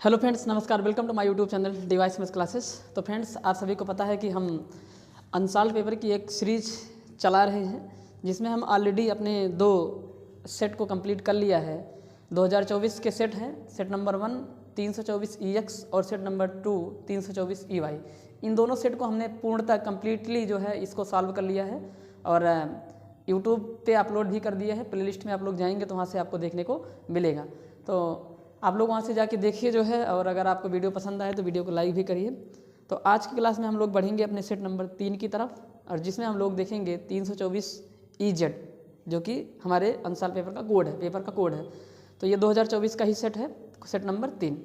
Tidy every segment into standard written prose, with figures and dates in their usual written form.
Hello friends, नमस्कार। Welcome to my YouTube channel device maths classes. तो friends, आप सभी को पता है कि हम अनसॉल्व पेपर की एक सीरीज चला रहे हैं, जिसमें हम ऑलरेडी अपने दो सेट को कंप्लीट कर लिया है। 2024 के सेट हैं, सेट नंबर 1 324 EX और सेट नंबर 2 324 EY। इन दोनों सेट को हमने पूर्णतः कम्प्लीटली जो है इसको सॉल्व कर लिया है और यूट्यूब पे अपलोड भी कर दिया है। प्लेलिस्ट में आप लोग जाएंगे तो वहाँ से आपको देखने को मिलेगा। तो आप लोग वहाँ से जाके देखिए जो है, और अगर आपको वीडियो पसंद आए तो वीडियो को लाइक भी करिए। तो आज की क्लास में हम लोग बढ़ेंगे अपने सेट नंबर 3 की तरफ, और जिसमें हम लोग देखेंगे 324 EZ, जो कि हमारे अनसॉल्व पेपर का कोड है। तो ये 2024 का ही सेट है, सेट नंबर 3।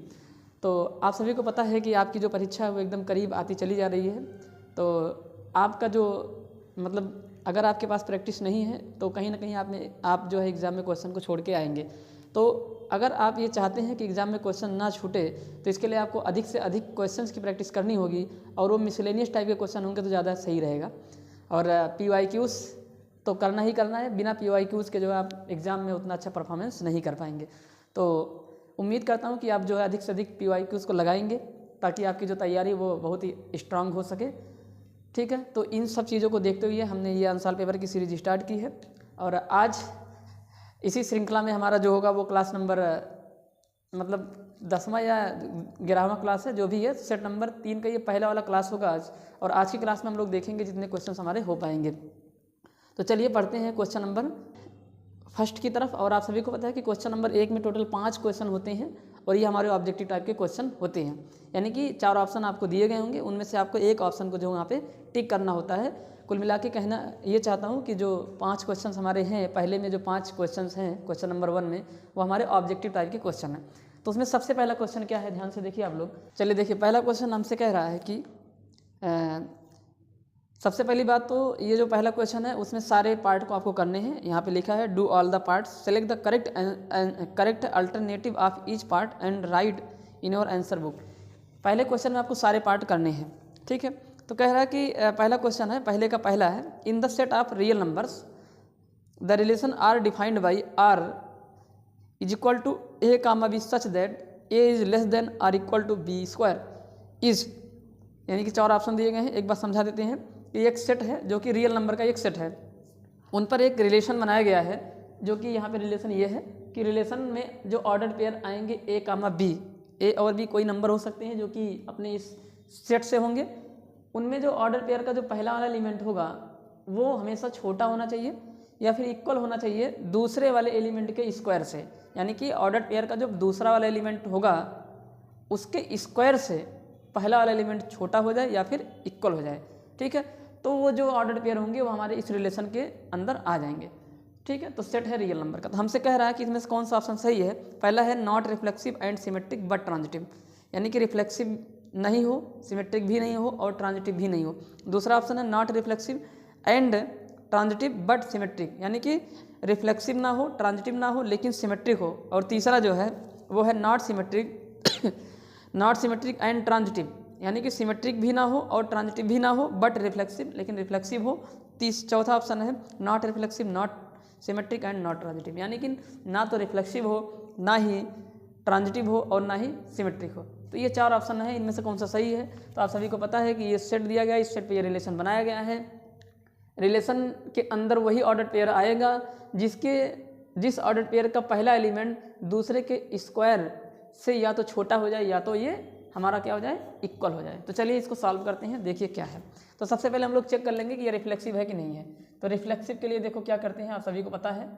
तो आप सभी को पता है कि आपकी जो परीक्षा है वो एकदम करीब आती चली जा रही है। तो आपका जो मतलब अगर आपके पास प्रैक्टिस नहीं है तो कहीं ना कहीं आप जो है एग्ज़ाम में क्वेश्चन को छोड़ के आएंगे। तो अगर आप ये चाहते हैं कि एग्ज़ाम में क्वेश्चन ना छूटे तो इसके लिए आपको अधिक से अधिक क्वेश्चंस की प्रैक्टिस करनी होगी, और वो मिसलेनियस टाइप के क्वेश्चन होंगे तो ज़्यादा सही रहेगा। और PYQs तो करना ही करना है, बिना PYQs के जो है आप एग्ज़ाम में उतना अच्छा परफॉर्मेंस नहीं कर पाएंगे। तो उम्मीद करता हूँ कि आप जो है अधिक से अधिक PYQs को लगाएंगे, ताकि आपकी जो तैयारी वो बहुत ही स्ट्रांग हो सके। ठीक है, तो इन सब चीज़ों को देखते हुए हमने ये अनसॉल्व पेपर की सीरीज स्टार्ट की है, और आज इसी श्रृंखला में हमारा जो होगा वो क्लास नंबर मतलब 10वां या 11वां क्लास है, जो भी है। सेट नंबर 3 का ये पहला वाला क्लास होगा आज, और आज की क्लास में हम लोग देखेंगे जितने क्वेश्चन हमारे हो पाएंगे। तो चलिए पढ़ते हैं क्वेश्चन नंबर फर्स्ट की तरफ। और आप सभी को पता है कि क्वेश्चन नंबर 1 में टोटल 5 क्वेश्चन होते हैं, और ये हमारे ऑब्जेक्टिव टाइप के क्वेश्चन होते हैं। यानी कि 4 ऑप्शन आपको दिए गए होंगे, उनमें से आपको एक ऑप्शन को जो वहाँ पे टिक करना होता है। कुल मिला के कहना ये चाहता हूँ कि जो 5 क्वेश्चन हमारे हैं, पहले में जो 5 क्वेश्चन हैं क्वेश्चन नंबर 1 में, वो हमारे ऑब्जेक्टिव टाइप के क्वेश्चन हैं। तो उसमें सबसे पहला क्वेश्चन क्या है, ध्यान से देखिए आप लोग। चलिए देखिए, पहला क्वेश्चन हमसे कह रहा है कि सबसे पहली बात तो ये जो पहला क्वेश्चन है उसमें सारे पार्ट को आपको करने हैं। यहाँ पे लिखा है do all the parts, select the correct alternative of each part and right in your answer book. पहले क्वेश्चन में आपको सारे पार्ट करने हैं, ठीक है। तो कह रहा है कि पहला क्वेश्चन है, पहले का पहला है, in the set of real numbers the relation R defined by R is equal to A comma B such that A is less than or equal to B square is. यानी कि 4 option दिए गए हैं, एक बार समझा देते हैं। ये एक सेट है जो कि रियल नंबर का एक सेट है, उन पर एक रिलेशन बनाया गया है, जो कि यहाँ पे रिलेशन ये है कि रिलेशन में जो ऑर्डर पेयर आएंगे ए कामा बी, ए और बी कोई नंबर हो सकते हैं जो कि अपने इस सेट से होंगे। उनमें जो ऑर्डर पेयर का जो पहला वाला एलिमेंट होगा वो हमेशा छोटा होना चाहिए या फिर इक्वल होना चाहिए दूसरे वाले एलिमेंट के स्क्वायर से। यानी कि ऑर्डर पेयर का जो दूसरा वाला एलिमेंट होगा उसके स्क्वायर से पहला वाला एलिमेंट छोटा हो जाए या फिर इक्वल हो जाए, ठीक है। तो वो जो ऑर्डर पेयर होंगे वो हमारे इस रिलेशन के अंदर आ जाएंगे, ठीक है। तो सेट है रियल नंबर का। तो हमसे कह रहा है कि इसमें से कौन सा ऑप्शन सही है। पहला है not reflexive and symmetric but transitive, यानी कि रिफ्लेक्सिव नहीं हो, सिमेट्रिक भी नहीं हो और ट्रांजिटिव भी नहीं हो। दूसरा ऑप्शन है not reflexive and transitive but symmetric, यानी कि रिफ्लेक्सिव ना हो, ट्रांजिटिव ना हो, लेकिन सिमेट्रिक हो। और तीसरा जो है वो है नॉट सिमेट्रिक एंड ट्रांजिटिव, यानी कि सिमेट्रिक भी ना हो और ट्रांजिटिव भी ना हो बट रिफ्लेक्सिव, लेकिन रिफ्लेक्सिव हो। चौथा ऑप्शन है not reflexive, not symmetric and not transitive, यानी कि ना तो रिफ्लेक्सिव हो, ना ही ट्रांजिटिव हो और ना ही सिमेट्रिक हो। तो ये 4 ऑप्शन है, इनमें से कौन सा सही है। तो आप सभी को पता है कि ये सेट दिया गया है, इस सेट पे ये रिलेशन बनाया गया है। रिलेशन के अंदर वही ऑर्डर पेयर आएगा जिस ऑर्डर पेयर का पहला एलिमेंट दूसरे के स्क्वायर से या तो छोटा हो जाए या तो ये हमारा क्या हो जाए, इक्वल हो जाए। तो चलिए इसको सॉल्व करते हैं, देखिए क्या है। तो सबसे पहले हम लोग चेक कर लेंगे कि ये रिफ्लेक्सिव है कि नहीं है। तो रिफ्लेक्सिव के लिए देखो क्या करते हैं, आप सभी को पता है।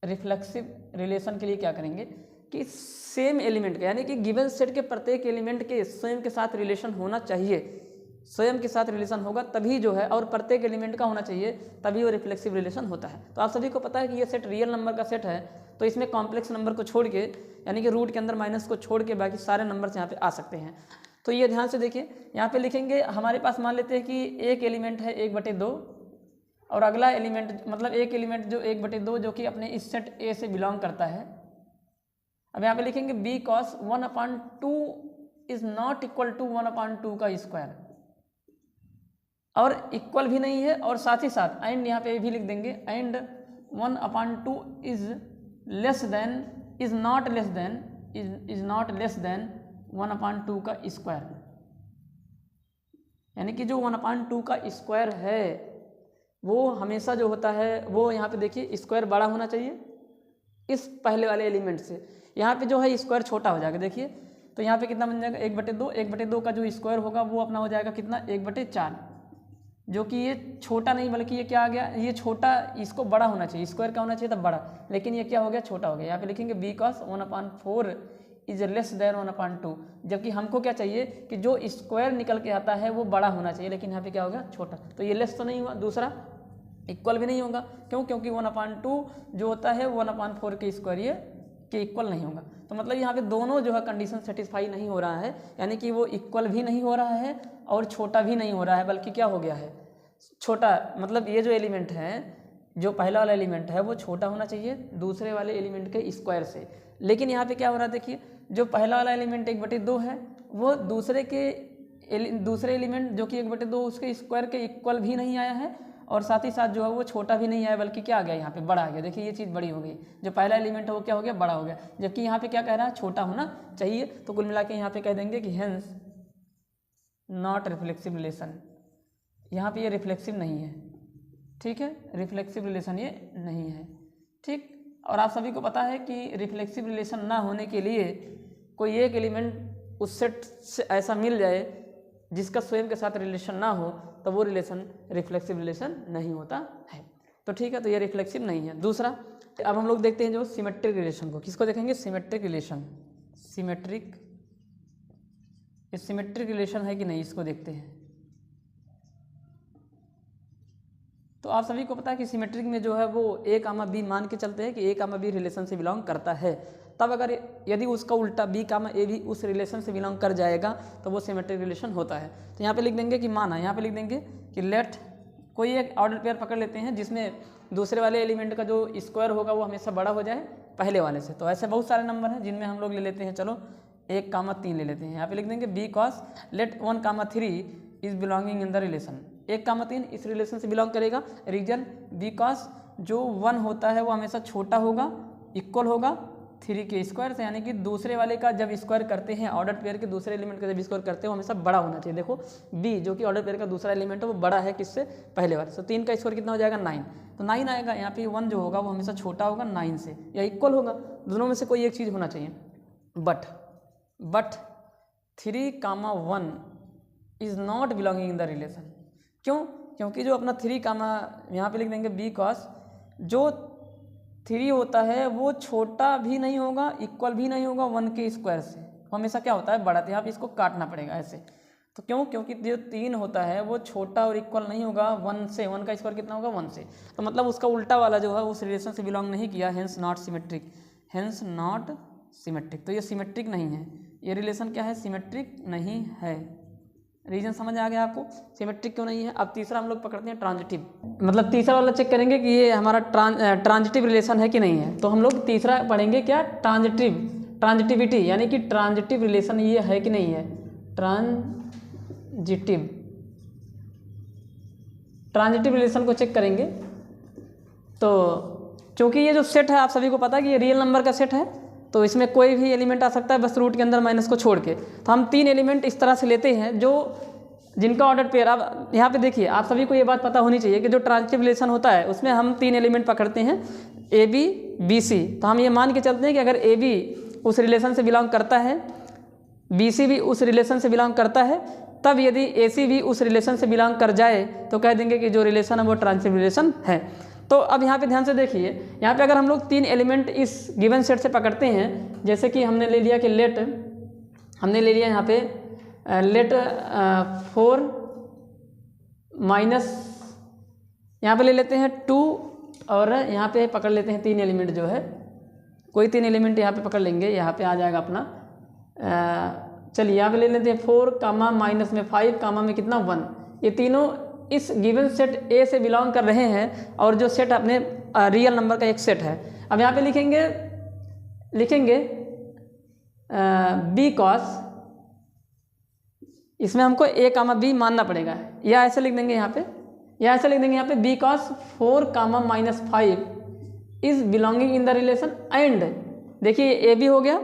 रिफ्लेक्सिव रिलेशन के लिए क्या करेंगे कि सेम एलिमेंट का, यानी कि गिवन सेट के प्रत्येक एलिमेंट के स्वयं के साथ रिलेशन होना चाहिए, स्वयं के साथ रिलेशन होगा तभी जो है, और प्रत्येक एलिमेंट का होना चाहिए तभी वो रिफ्लेक्सिव रिलेशन होता है। तो आप सभी को पता है कि ये सेट रियल नंबर का सेट है, तो इसमें कॉम्प्लेक्स नंबर को छोड़ के, यानी कि रूट के अंदर माइनस को छोड़ के बाकी सारे नंबर्स यहाँ पे आ सकते हैं। तो ये ध्यान से देखिए, यहाँ पे लिखेंगे हमारे पास, मान लेते हैं कि एक एलिमेंट है 1/2, और अगला एलिमेंट मतलब एक एलिमेंट जो 1/2 जो कि अपने इस सेट ए से बिलोंग करता है। अब यहाँ पे लिखेंगे because 1/2 is not equal to 1/2 का स्क्वायर, और इक्वल भी नहीं है, और साथ ही साथ एंड यहाँ पे भी लिख देंगे and 1/2 is less then is not less than 1/2 का स्क्वायर, यानी कि जो 1/2 का स्क्वायर है वो हमेशा जो होता है वो यहाँ पे देखिए स्क्वायर बड़ा होना चाहिए इस पहले वाले एलिमेंट से। यहाँ पे जो है स्क्वायर छोटा हो जाएगा, देखिए तो यहाँ पे कितना बन जाएगा 1/2, 1/2 का जो स्क्वायर होगा वो अपना हो जाएगा कितना 1/4, जो कि ये छोटा नहीं बल्कि ये क्या आ गया, ये छोटा, इसको बड़ा होना चाहिए, स्क्वायर का होना चाहिए तब बड़ा, लेकिन ये क्या हो गया छोटा हो गया। यहाँ पे लिखेंगे बिकॉज 1/4 इज लेस देन 1/2, जबकि हमको क्या चाहिए कि जो स्क्वायर निकल के आता है वो बड़ा होना चाहिए, लेकिन यहाँ पे क्या होगा छोटा, तो ये लेस तो नहीं हुआ, दूसरा इक्वल भी नहीं होगा, क्यों, क्योंकि 1/2 जो होता है 1/4 के स्क्वायर ये के इक्वल नहीं होगा। तो मतलब यहाँ पे दोनों जो है कंडीशन सेटिस्फाई नहीं हो रहा है, यानी कि वो इक्वल भी नहीं हो रहा है और छोटा भी नहीं हो रहा है, बल्कि क्या हो गया है छोटा, मतलब ये जो एलिमेंट है, जो पहला वाला एलिमेंट है वो छोटा होना चाहिए दूसरे वाले एलिमेंट के स्क्वायर से, लेकिन यहाँ पे क्या हो रहा है देखिए, जो पहला वाला एलिमेंट 1/2 है वो दूसरे एलिमेंट जो कि 1/2 उसके स्क्वायर के इक्वल भी नहीं आया है, और साथ ही साथ जो है वो छोटा भी नहीं आया, बल्कि क्या आ गया यहाँ पे बड़ा आ गया। देखिए ये चीज़ बड़ी हो गई, जो पहला एलिमेंट है वो क्या हो गया बड़ा हो गया, जबकि यहाँ पे क्या कह रहा है छोटा होना चाहिए। तो कुल मिला के यहाँ पे कह देंगे कि हेंस नॉट रिफ्लेक्सिव रिलेशन, यहाँ पे ये रिफ्लेक्सिव नहीं है, ठीक है, रिफ्लेक्सिव रिलेशन ये नहीं है, ठीक। और आप सभी को पता है कि रिफ्लेक्सिव रिलेशन ना होने के लिए कोई एक एलिमेंट उस सेट से ऐसा मिल जाए जिसका स्वयं के साथ रिलेशन ना हो, तो वो रिलेशन रिफ्लेक्सिव रिलेशन नहीं होता है। तो ठीक है, तो ये रिफ्लेक्सिव नहीं है। दूसरा, अब हम लोग देखते हैं जो सिमेट्रिक रिलेशन को, किसको देखेंगे सिमेट्रिक रिलेशन, सिमेट्रिक रिलेशन है कि नहीं इसको देखते हैं। तो आप सभी को पता है कि सिमेट्रिक में जो है वो A, B मान के चलते हैं कि A, B रिलेशन से बिलोंग करता है, तब अगर यदि उसका उल्टा B, A भी उस रिलेशन से बिलोंग कर जाएगा तो वो सिमेट्रिक रिलेशन होता है। तो यहाँ पे लिख देंगे कि माना, यहाँ पे लिख देंगे कि लेट कोई एक ऑर्डर पेयर पकड़ लेते हैं जिसमें दूसरे वाले एलिमेंट का जो स्क्वायर होगा वो हमेशा बड़ा हो जाए पहले वाले से। तो ऐसे बहुत सारे नंबर हैं जिनमें हम लोग ले लेते हैं, चलो 1, 3 ले लेते हैं। यहाँ पे लिख देंगे because late 1, 3 is belonging in the relation, 1, 3 इस रिलेशन से बिलोंग करेगा। रीजन बिकॉज जो 1 होता है वो हमेशा छोटा होगा, इक्वल होगा 3 के स्क्वायर से, यानी कि दूसरे वाले का जब स्क्वायर करते हैं, ऑर्डर पेयर के दूसरे एलिमेंट का जब स्क्वायर करते हैं वो हमेशा बड़ा होना चाहिए। देखो B जो कि ऑर्डर पेयर का दूसरा एलिमेंट है वो बड़ा है किससे, पहले वाले से। 3 का स्क्वायर कितना हो जाएगा 9, तो 9 आएगा। यहाँ पे 1 जो होगा वो हमेशा छोटा होगा 9 से या इक्वल होगा, दोनों में से कोई एक चीज़ होना चाहिए। But 3, 1 is not belonging in the relation, क्यों, क्योंकि जो अपना 3, यहाँ पे लिख देंगे बिकॉज जो 3 होता है वो छोटा भी नहीं होगा, इक्वल भी नहीं होगा 1 के स्क्वायर से, हमेशा क्या होता है बड़ा। तो यहाँ पे इसको काटना पड़ेगा ऐसे, तो क्यों, क्योंकि जो 3 होता है वो छोटा और इक्वल नहीं होगा 1 से, 1 का स्क्वायर कितना होगा 1 से, तो मतलब उसका उल्टा वाला जो है उस रिलेशन से बिलोंग नहीं किया, hence not symmetric, hence not symmetric. तो ये सिमेट्रिक नहीं है, ये रिलेशन क्या है सिमेट्रिक नहीं है। रीजन समझ आ गया आपको सिमेट्रिक क्यों नहीं है। अब तीसरा हम लोग पकड़ते हैं ट्रांजिटिव, मतलब तीसरा वाला चेक करेंगे कि ये हमारा ट्रांजिटिव रिलेशन है कि नहीं है। तो हम लोग तीसरा पढ़ेंगे क्या, ट्रांजिटिविटी, यानी कि ट्रांजिटिव रिलेशन ये है कि नहीं है। ट्रांजिटिव रिलेशन को चेक करेंगे तो चूँकि ये जो सेट है आप सभी को पता है कि ये रियल नंबर का सेट है, तो इसमें कोई भी एलिमेंट आ सकता है बस रूट के अंदर माइनस को छोड़ के। तो हम 3 एलिमेंट इस तरह से लेते हैं जो जिनका ऑर्डर पेयर, अब यहाँ पे देखिए आप सभी को ये बात पता होनी चाहिए कि जो ट्रांजिटिव रिलेशन होता है उसमें हम 3 एलिमेंट पकड़ते हैं AB, BC। तो हम ये मान के चलते हैं कि अगर AB उस रिलेशन से बिलोंग करता है, BC भी उस रिलेशन से बिलोंग करता है, तब यदि AC भी उस रिलेशन से बिलोंग कर जाए तो कह देंगे कि जो रिलेशन है वो ट्रांजिटिव रिलेशन है। तो अब यहाँ पे ध्यान से देखिए, यहाँ पे अगर हम लोग 3 एलिमेंट इस गिवन सेट से पकड़ते हैं, जैसे कि हमने ले लिया कि हमने ले लिया यहाँ पे लेट 4 माइनस, यहाँ पे ले लेते हैं 2, और यहाँ पे पकड़ लेते हैं 3 एलिमेंट जो है, कोई 3 एलिमेंट यहाँ पे पकड़ लेंगे, यहाँ पे आ जाएगा अपना, चलिए यहाँ पे ले लेते हैं 4, माइनस में 5, में कितना 1। ये तीनों इस गिवन सेट A से बिलोंग कर रहे हैं, और जो सेट अपने रियल नंबर का एक सेट है। अब यहाँ पे लिखेंगे बिकॉज, इसमें हमको A, B मानना पड़ेगा, या ऐसे लिख देंगे यहाँ पे, because 4, -5 is belonging in the relation देखिए ए बी हो गया।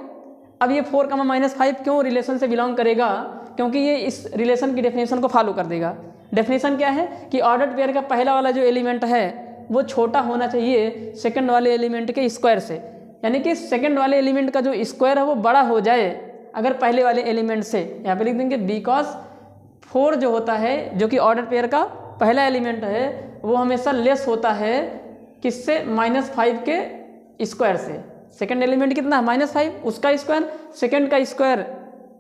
अब ये 4 -5 क्यों रिलेशन से बिलोंग करेगा, क्योंकि ये इस रिलेशन की डेफिनेशन को फॉलो कर देगा। डेफिनेशन क्या है कि ऑर्डर्ड पेयर का पहला वाला जो एलिमेंट है वो छोटा होना चाहिए सेकंड वाले एलिमेंट के स्क्वायर से, यानी कि सेकंड वाले एलिमेंट का जो स्क्वायर है वो बड़ा हो जाए अगर पहले वाले एलिमेंट से। यहाँ पे लिख देंगे बिकॉज 4 जो होता है, जो कि ऑर्डर पेयर का पहला एलिमेंट है, वो हमेशा लेस होता है किससे, -5 के स्क्वायर से। सेकंड एलिमेंट कितना है -5, उसका स्क्वायर, सेकंड का स्क्वायर,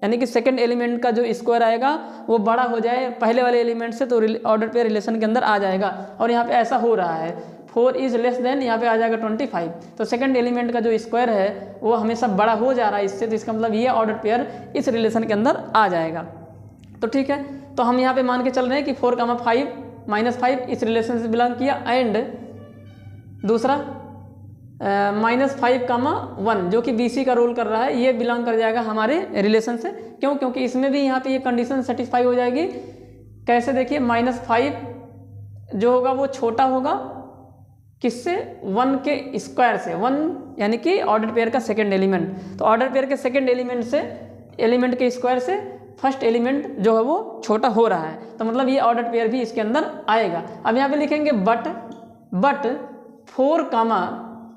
यानी कि सेकंड एलिमेंट का जो स्क्वायर आएगा वो बड़ा हो जाए पहले वाले एलिमेंट से, तो ऑर्डर पेयर रिलेशन के अंदर आ जाएगा। और यहाँ पे ऐसा हो रहा है, 4 इज लेस देन, यहाँ पे आ जाएगा 25, तो सेकंड एलिमेंट का जो स्क्वायर है वो हमेशा बड़ा हो जा रहा है इससे, तो इसका मतलब ये ऑर्डर पेयर इस रिलेशन के अंदर आ जाएगा। तो ठीक है, तो हम यहाँ पे मान के चल रहे हैं कि 4, 5 -5 इस रिलेशन से बिलोंग किया, एंड दूसरा -5, 1 जो कि BC का रोल कर रहा है, ये बिलोंग कर जाएगा हमारे रिलेशन से। क्यों? क्योंकि इसमें भी यहाँ पे ये कंडीशन सेटिस्फाई हो जाएगी। कैसे? देखिए -5 जो होगा वो छोटा होगा किससे, 1 के स्क्वायर से, 1 यानी कि ऑर्डर पेयर का सेकंड एलिमेंट, तो ऑर्डर पेयर के सेकंड एलिमेंट से, एलिमेंट के स्क्वायर से फर्स्ट एलिमेंट जो है वो छोटा हो रहा है, तो मतलब ये ऑर्डर पेयर भी इसके अंदर आएगा। अब यहाँ पे लिखेंगे but 4,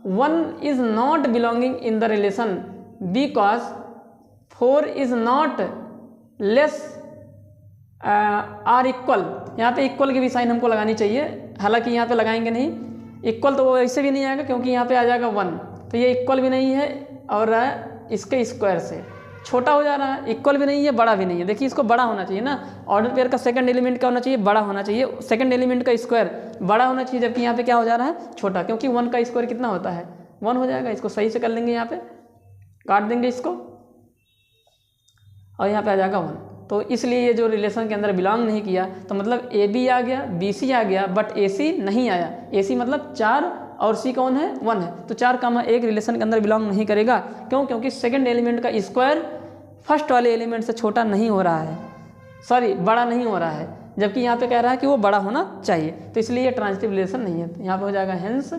1 is not belonging in the relation because 4 is not less or equal. यहाँ पे इक्वल की भी साइन हमको लगानी चाहिए, हालांकि यहाँ पे लगाएंगे नहीं, इक्वल तो वो ऐसे भी नहीं आएगा क्योंकि यहाँ पे आ जाएगा 1, तो ये इक्वल भी नहीं है और इसके स्क्वायर से छोटा हो जा रहा है, इक्वल भी नहीं है बड़ा भी नहीं है। देखिए इसको बड़ा होना चाहिए ना, ऑर्डर पेयर का सेकंड एलिमेंट का होना चाहिए बड़ा होना चाहिए, सेकंड एलिमेंट का स्क्वायर बड़ा होना चाहिए, जबकि यहाँ पे क्या हो जा रहा है, छोटा, क्योंकि 1 का स्क्वायर कितना होता है, 1 हो जाएगा। इसको सही से कर लेंगे, यहाँ पे काट देंगे इसको और यहाँ पे आ जाएगा 1। तो इसलिए ये जो रिलेशन के अंदर बिलोंग नहीं किया, तो मतलब AB आ गया, BC आ गया, बट AC नहीं आया। AC मतलब 4 और C कौन है, 1 है, तो 4, 1 रिलेशन के अंदर बिलोंग नहीं करेगा। क्यों? क्योंकि सेकंड एलिमेंट का स्क्वायर फर्स्ट वाले एलिमेंट से छोटा नहीं हो रहा है, सॉरी बड़ा नहीं हो रहा है, जबकि यहाँ पे कह रहा है कि वो बड़ा होना चाहिए, तो इसलिए ये ट्रांजिटिव रिलेशन नहीं है। तो यहाँ पे हो जाएगा hence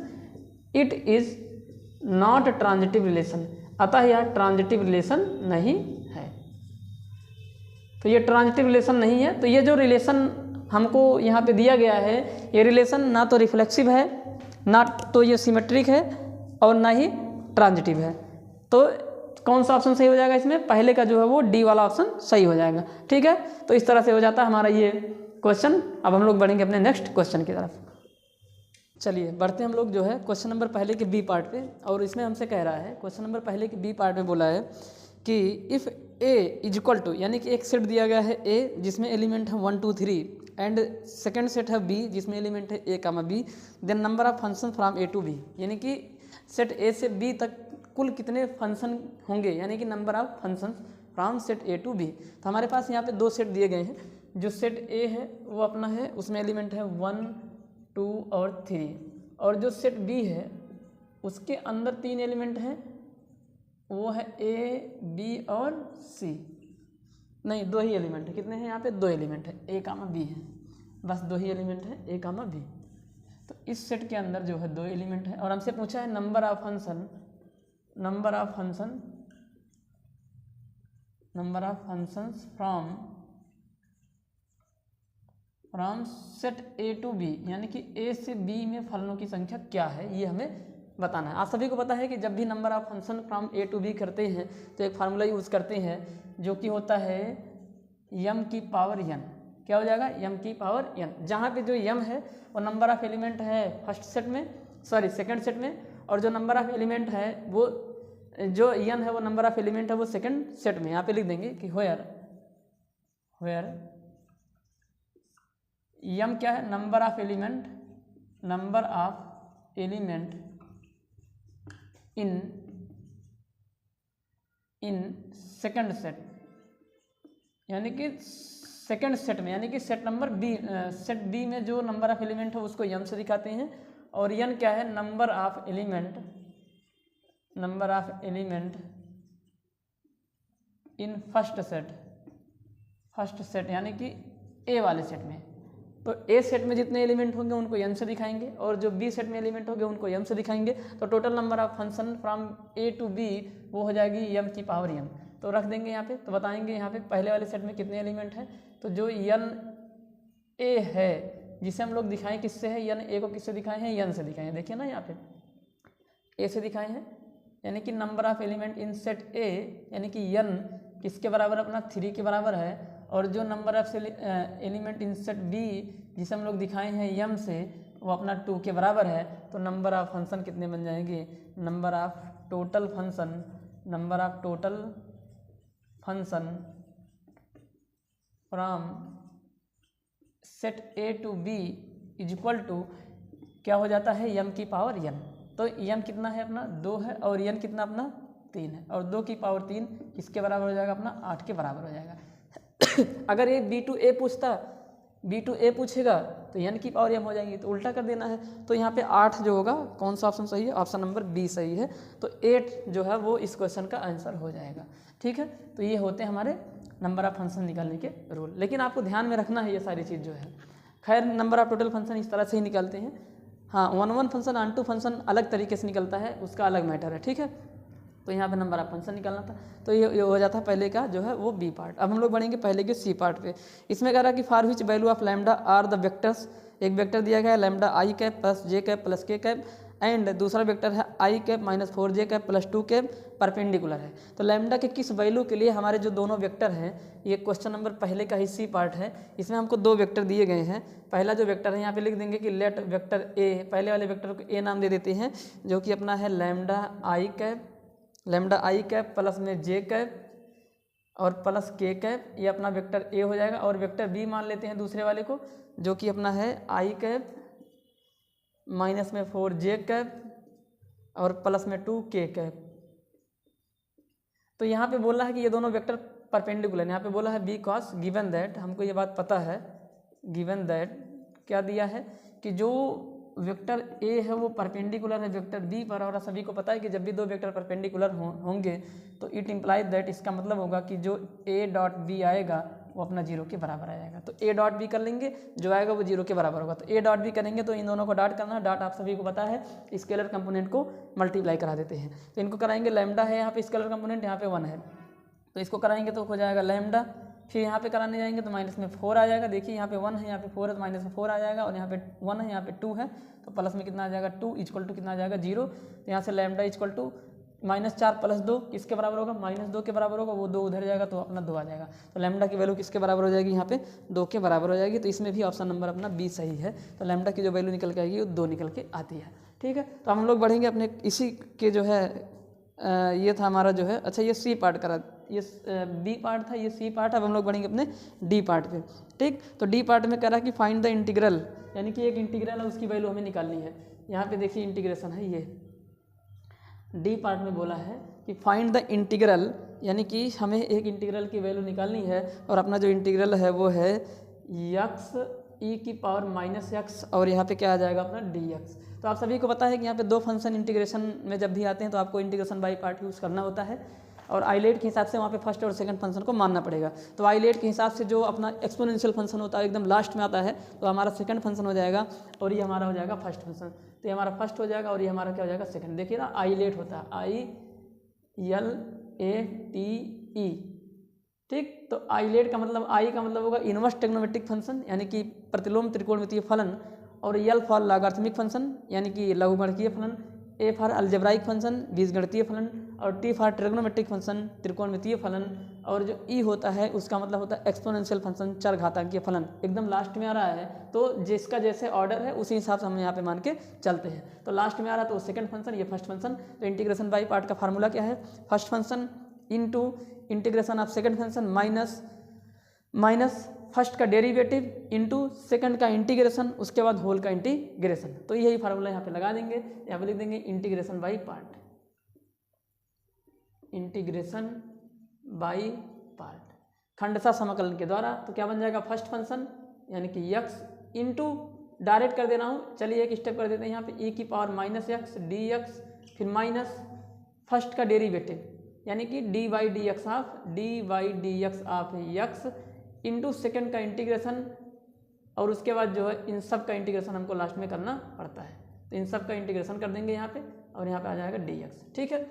it is not transitive relation, अतः यह ट्रांजिटिव रिलेशन नहीं है। तो ये ट्रांजिटिव रिलेशन नहीं है। तो ये जो रिलेशन हमको यहाँ पे दिया गया है, ये रिलेशन ना तो रिफ्लेक्सिव है, ना तो ये सिमेट्रिक है, और ना ही ट्रांजिटिव है। तो कौन सा ऑप्शन सही हो जाएगा इसमें, पहले का जो है वो D वाला ऑप्शन सही हो जाएगा। ठीक है, तो इस तरह से हो जाता है हमारा ये क्वेश्चन। अब हम लोग बढ़ेंगे अपने नेक्स्ट क्वेश्चन की तरफ। चलिए बढ़ते हैं हम लोग जो है क्वेश्चन नंबर पहले के B पार्ट पे, और इसमें हमसे कह रहा है, क्वेश्चन नंबर पहले के B पार्ट में बोला है कि if A is equal to, यानी कि एक सेट दिया गया है A जिसमें एलिमेंट है 1 2 3, एंड सेकेंड सेट है B जिसमें एलिमेंट है A, B, then number of function from A to B, यानी कि सेट A से B तक कुल कितने फंक्शन होंगे, यानी कि number of function from set A to B। तो हमारे पास यहाँ पे 2 सेट दिए गए हैं। जो सेट A है वो अपना है, उसमें एलिमेंट है 1 2 और 3, और जो सेट B है उसके अंदर 3 एलिमेंट हैं, वो है A B और C। नहीं, 2 ही एलिमेंट है, कितने हैं यहाँ पे, 2 एलिमेंट है, A, B है, बस 2 ही एलिमेंट है, A, B। तो इस सेट के अंदर जो है 2 एलिमेंट है, और हमसे पूछा है number of function from set A to B, यानी कि A से B में फलनों की संख्या क्या है, ये हमें बताना है। आप सभी को पता है कि जब भी number of function from A to B करते हैं तो एक फार्मूला यूज़ करते हैं जो कि होता है m की पावर n। क्या हो जाएगा, m की पावर n, जहाँ पे जो m है वो नंबर ऑफ एलिमेंट है फर्स्ट सेट में, सॉरी सेकंड सेट में, और जो नंबर ऑफ एलिमेंट है वो जो n है वो नंबर ऑफ एलिमेंट है वो सेकंड सेट में। यहाँ पे लिख देंगे कि होयर m क्या है, number of element in second set, यानी कि सेकंड सेट में, यानी कि set number B, set B में जो नंबर ऑफ एलिमेंट है उसको m से दिखाते हैं, और n क्या है, number of element in first set, यानी कि A वाले सेट में, तो ए सेट में जितने एलिमेंट होंगे उनको n से दिखाएंगे और जो बी सेट में एलिमेंट होंगे उनको m से दिखाएंगे। तो total number of function from a to b वो हो जाएगी m की पावर n। तो रख देंगे यहाँ पे, तो बताएंगे यहाँ पे पहले वाले सेट में कितने एलिमेंट हैं। तो जो n a है जिसे हम लोग दिखाएं किससे है, n a को किससे दिखाए हैं, n से दिखाए हैं। देखिए ना यहाँ पे a से दिखाए हैं, यानी कि number of element in set a यानी कि n किसके बराबर अपना 3 के बराबर है। और जो number of element in set b जिसे हम लोग दिखाए हैं m से वो अपना 2 के बराबर है। तो नंबर ऑफ फंक्शन कितने बन जाएंगे, number of total function from set a to b is equal to क्या हो जाता है, m की पावर n। तो m कितना है अपना 2 है और n कितना अपना 3 है, और 2 की पावर 3 किसके बराबर हो जाएगा, अपना 8 के बराबर हो जाएगा। अगर ये b टू a पूछेगा तो n की पावर m हो जाएंगी, तो उल्टा कर देना है। तो यहाँ पे 8 जो होगा, कौन सा ऑप्शन सही है, ऑप्शन नंबर बी सही है। तो 8 जो है वो इस क्वेश्चन का आंसर हो जाएगा। ठीक है, तो ये होते हैं हमारे नंबर ऑफ फंक्शन निकालने के रूल। लेकिन आपको ध्यान में रखना है ये सारी चीज़ जो है। खैर नंबर ऑफ टोटल फंक्शन इस तरह से ही निकालते हैं। हाँ, 1 फंक्शन ऑन 2 फंक्शन अलग तरीके से निकलता है, उसका अलग मैटर है। ठीक है, तो यहाँ पे नंबर ऑफ फंक्शन निकालना था। तो ये हो जाता है पहले का जो है वो बी पार्ट। अब हम लोग बढ़ेंगे पहले के सी पार्ट पे। इसमें कह रहा है कि for which value of lambda are the vectors, एक वेक्टर दिया गया है lambda I cap plus J cap plus K cap, and दूसरा वेक्टर है I cap minus 4 J cap plus 2 cap perpendicular है। तो लैम्डा के किस वैल्यू के लिए हमारे जो दोनों वेक्टर हैं, ये क्वेश्चन नंबर पहले का ही सी पार्ट है। इसमें हमको 2 वेक्टर दिए गए हैं। पहला जो वेक्टर है यहाँ पे लिख देंगे कि लेट वेक्टर ए, पहले वाले वेक्टर को ए नाम दे देते हैं, जो कि अपना है लैम्डा आई कैप प्लस में जे कैप और प्लस के कैप, ये अपना वेक्टर ए हो जाएगा। और वेक्टर बी मान लेते हैं दूसरे वाले को, जो कि अपना है आई कैप माइनस में 4 जे कैप और प्लस में 2 के कैप। तो यहाँ पे बोला है कि ये दोनों वेक्टर परपेंडिकुलर है। यहाँ पे बोला है बिकॉज गिवन दैट, हमको ये बात पता है, गिवन दैट क्या दिया है कि जो वेक्टर ए है वो परपेंडिकुलर है वेक्टर बी पर। और सभी को पता है कि जब भी 2 वेक्टर परपेंडिकुलर होंगे तो इट इम्प्लाइज दैट, इसका मतलब होगा कि जो ए डॉट बी आएगा वो अपना 0 के बराबर आ जाएगा। तो ए डॉट बी कर लेंगे, जो आएगा वो 0 के बराबर होगा। तो ए डॉट बी करेंगे तो इन दोनों को डॉट करना, डॉट आप सभी को पता है स्केलर कंपोनेंट को मल्टीप्लाई करा देते हैं। तो इनको कराएंगे, लैम्डा है यहाँ पे स्केलर कंपोनेंट, यहाँ पे 1 है, तो इसको कराएंगे तो हो जाएगा लैम्डा। फिर यहाँ पे कराने जाएंगे तो माइनस में 4 आ जाएगा। देखिए यहाँ पे 1 है, यहाँ पे 4 है, तो माइनस में 4 आ जाएगा। और यहाँ पे 1 है, यहाँ पे 2 है, तो प्लस में कितना आ जाएगा 2 इक्वल टू कितना आ जाएगा 0। तो यहाँ से लैम्डा इक्वल टू -4 प्लस 2 किसके बराबर होगा, -2 के बराबर होगा। वो 2 उधर जाएगा तो अपना 2 आ जाएगा। तो लैम्डा की वैल्यू किसके बराबर हो जाएगी, यहाँ पे 2 के बराबर हो जाएगी। तो इसमें भी ऑप्शन नंबर अपना बी सही है। तो लैम्डा की जो वैल्यू निकल के आएगी वो 2 निकल के आती है। ठीक है, तो हम लोग बढ़ेंगे अपने इसी के जो है ये था हमारा जो है, अच्छा ये सी पार्ट करा, ये बी पार्ट था, ये सी पार्ट। अब हम लोग बढ़ेंगे अपने डी पार्ट पे। ठीक, तो डी पार्ट में कह रहा है कि फाइंड द इंटीग्रल, यानी कि एक इंटीग्रल है उसकी वैल्यू हमें निकालनी है। यहाँ पे देखिए इंटीग्रेशन है, ये डी पार्ट में बोला है कि फाइंड द इंटीग्रल, यानी कि हमें एक इंटीग्रल की वैल्यू निकालनी है। और अपना जो इंटीग्रल है वो है यक्स ई की पावर -x, और यहाँ पे क्या आ जाएगा अपना dx। तो आप सभी को पता है कि यहाँ पे 2 फंक्शन इंटीग्रेशन में जब भी आते हैं तो आपको इंटीग्रेशन बाई पार्ट यूज़ करना होता है। और आइलेट के हिसाब से वहाँ पे फर्स्ट और सेकंड फंक्शन को मानना पड़ेगा। तो आइलेट के हिसाब से जो अपना एक्सपोनेंशियल फंक्शन होता है एकदम लास्ट में आता है, तो हमारा सेकंड फंक्शन हो जाएगा और ये हमारा हो जाएगा फर्स्ट फंक्शन। तो ये हमारा फर्स्ट हो जाएगा और ये हमारा क्या हो जाएगा सेकंड। देखिए ना आइलेट होता है ILATE। ठीक, तो आइलेट का मतलब आई का मतलब होगा इनवर्स ट्रिग्नोमेट्रिक फंक्शन, यानी कि प्रतिलोम त्रिकोणमितीय फलन। और यल फॉर लॉगरिथमिक फंक्शन, यानी कि लघुगणकीय फलन। ए फॉर अलजेब्राइक फंक्शन, बीजगणितीय फलन। और टी फॉर ट्रिग्नोमेट्रिक फंक्शन, त्रिकोणमितीय फलन। और जो ई होता है उसका मतलब होता है एक्सपोनेंशियल फंक्शन, चरघातांकीय फलन। एकदम लास्ट में आ रहा है तो जिसका जैसे ऑर्डर है उसी हिसाब से हम यहाँ पे मान के चलते हैं। तो लास्ट में आ रहा है तो सेकंड फंक्शन, ये फर्स्ट फंक्शन। तो इंटीग्रेशन बाई पार्ट का फार्मूला क्या है, first function into integration of second function minus first का डेरिवेटिव इनटू सेकंड का इंटीग्रेशन, उसके बाद होल का इंटीग्रेशन। तो यही फार्मूला यहाँ पे लगा देंगे, यहाँ पे लिख देंगे integration by part, integration by part खंडशः समाकलन के द्वारा। तो क्या बन जाएगा फर्स्ट फंक्शन यानी कि x इनटू डायरेक्ट कर देना हूँ, चलिए एक स्टेप कर देते हैं यहाँ पे e की पावर -x dx, फिर माइनस फर्स्ट का डेरिवेटिव यानी कि dy dx of x into second का इंटीग्रेशन और उसके बाद जो है इन सब का इंटीग्रेशन हमको लास्ट में करना पड़ता है। तो इन सब का इंटीग्रेशन कर देंगे यहाँ पे, और यहाँ पे आ जाएगा dx। ठीक है,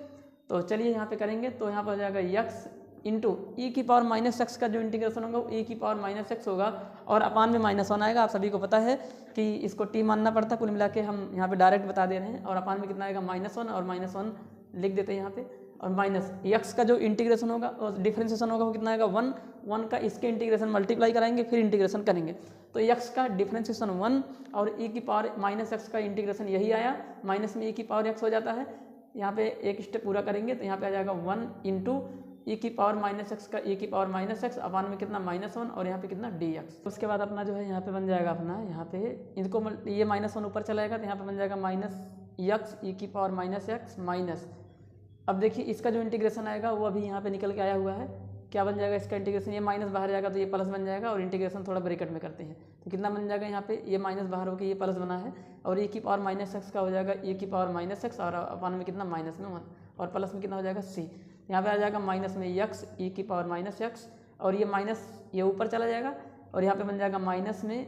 तो चलिए यहाँ पे करेंगे। तो यहाँ पर आ जाएगा x इंटू ई की पावर माइनस एक्स का जो इंटीग्रेशन होगा वो e की पावर माइनस एक्स होगा, और अपान में -1 आएगा। आप सभी को पता है कि इसको t मानना पड़ता है, कुल मिला के हम यहाँ पे डायरेक्ट बता दे रहे हैं। और अपान में कितना आएगा -1, और -1 लिख देते हैं यहाँ पे, और माइनस x का जो इंटीग्रेशन होगा और डिफ्रेंसिएशन होगा वो कितना आएगा 1 का इसके इंटीग्रेशन मल्टीप्लाई कराएंगे फिर इंटीग्रेशन करेंगे। तो x का डिफ्रेंसिएशन 1 और e की पावर माइनस एक्स का इंटीग्रेशन यही आया, माइनस में e की पावर x हो जाता है। यहाँ पे एक स्टेप पूरा करेंगे तो यहाँ पे आ जाएगा 1 इंटू ई की पावर माइनस एक्स का e की पावर माइनस एक्स अपान में कितना -1, और यहाँ पे कितना dx। उसके बाद अपना जो है यहाँ पे बन जाएगा अपना, यहाँ पे इनको ये -1 ऊपर चलाएगा तो यहाँ पे बन जाएगा -x e की पावर माइनस एक्स माइनस। अब देखिए इसका जो इंटीग्रेशन आएगा वो अभी यहाँ पे निकल के आया हुआ है, क्या बन जाएगा इसका इंटीग्रेशन, ये माइनस बाहर जाएगा तो ये प्लस बन जाएगा, और इंटीग्रेशन थोड़ा ब्रैकेट में करते हैं तो कितना बन जाएगा यहाँ पे, ये माइनस बाहर होकर ये प्लस बना है, और e की पावर माइनस एक्स का हो जाएगा e की पावर माइनस एक्स, और अपान में कितना -1, और प्लस में कितना हो जाएगा c। यहाँ पे आ जाएगा माइनस में x e की पावर माइनस एक्स, और ये माइनस ये ऊपर चला जाएगा, और यहाँ पे बन जाएगा माइनस में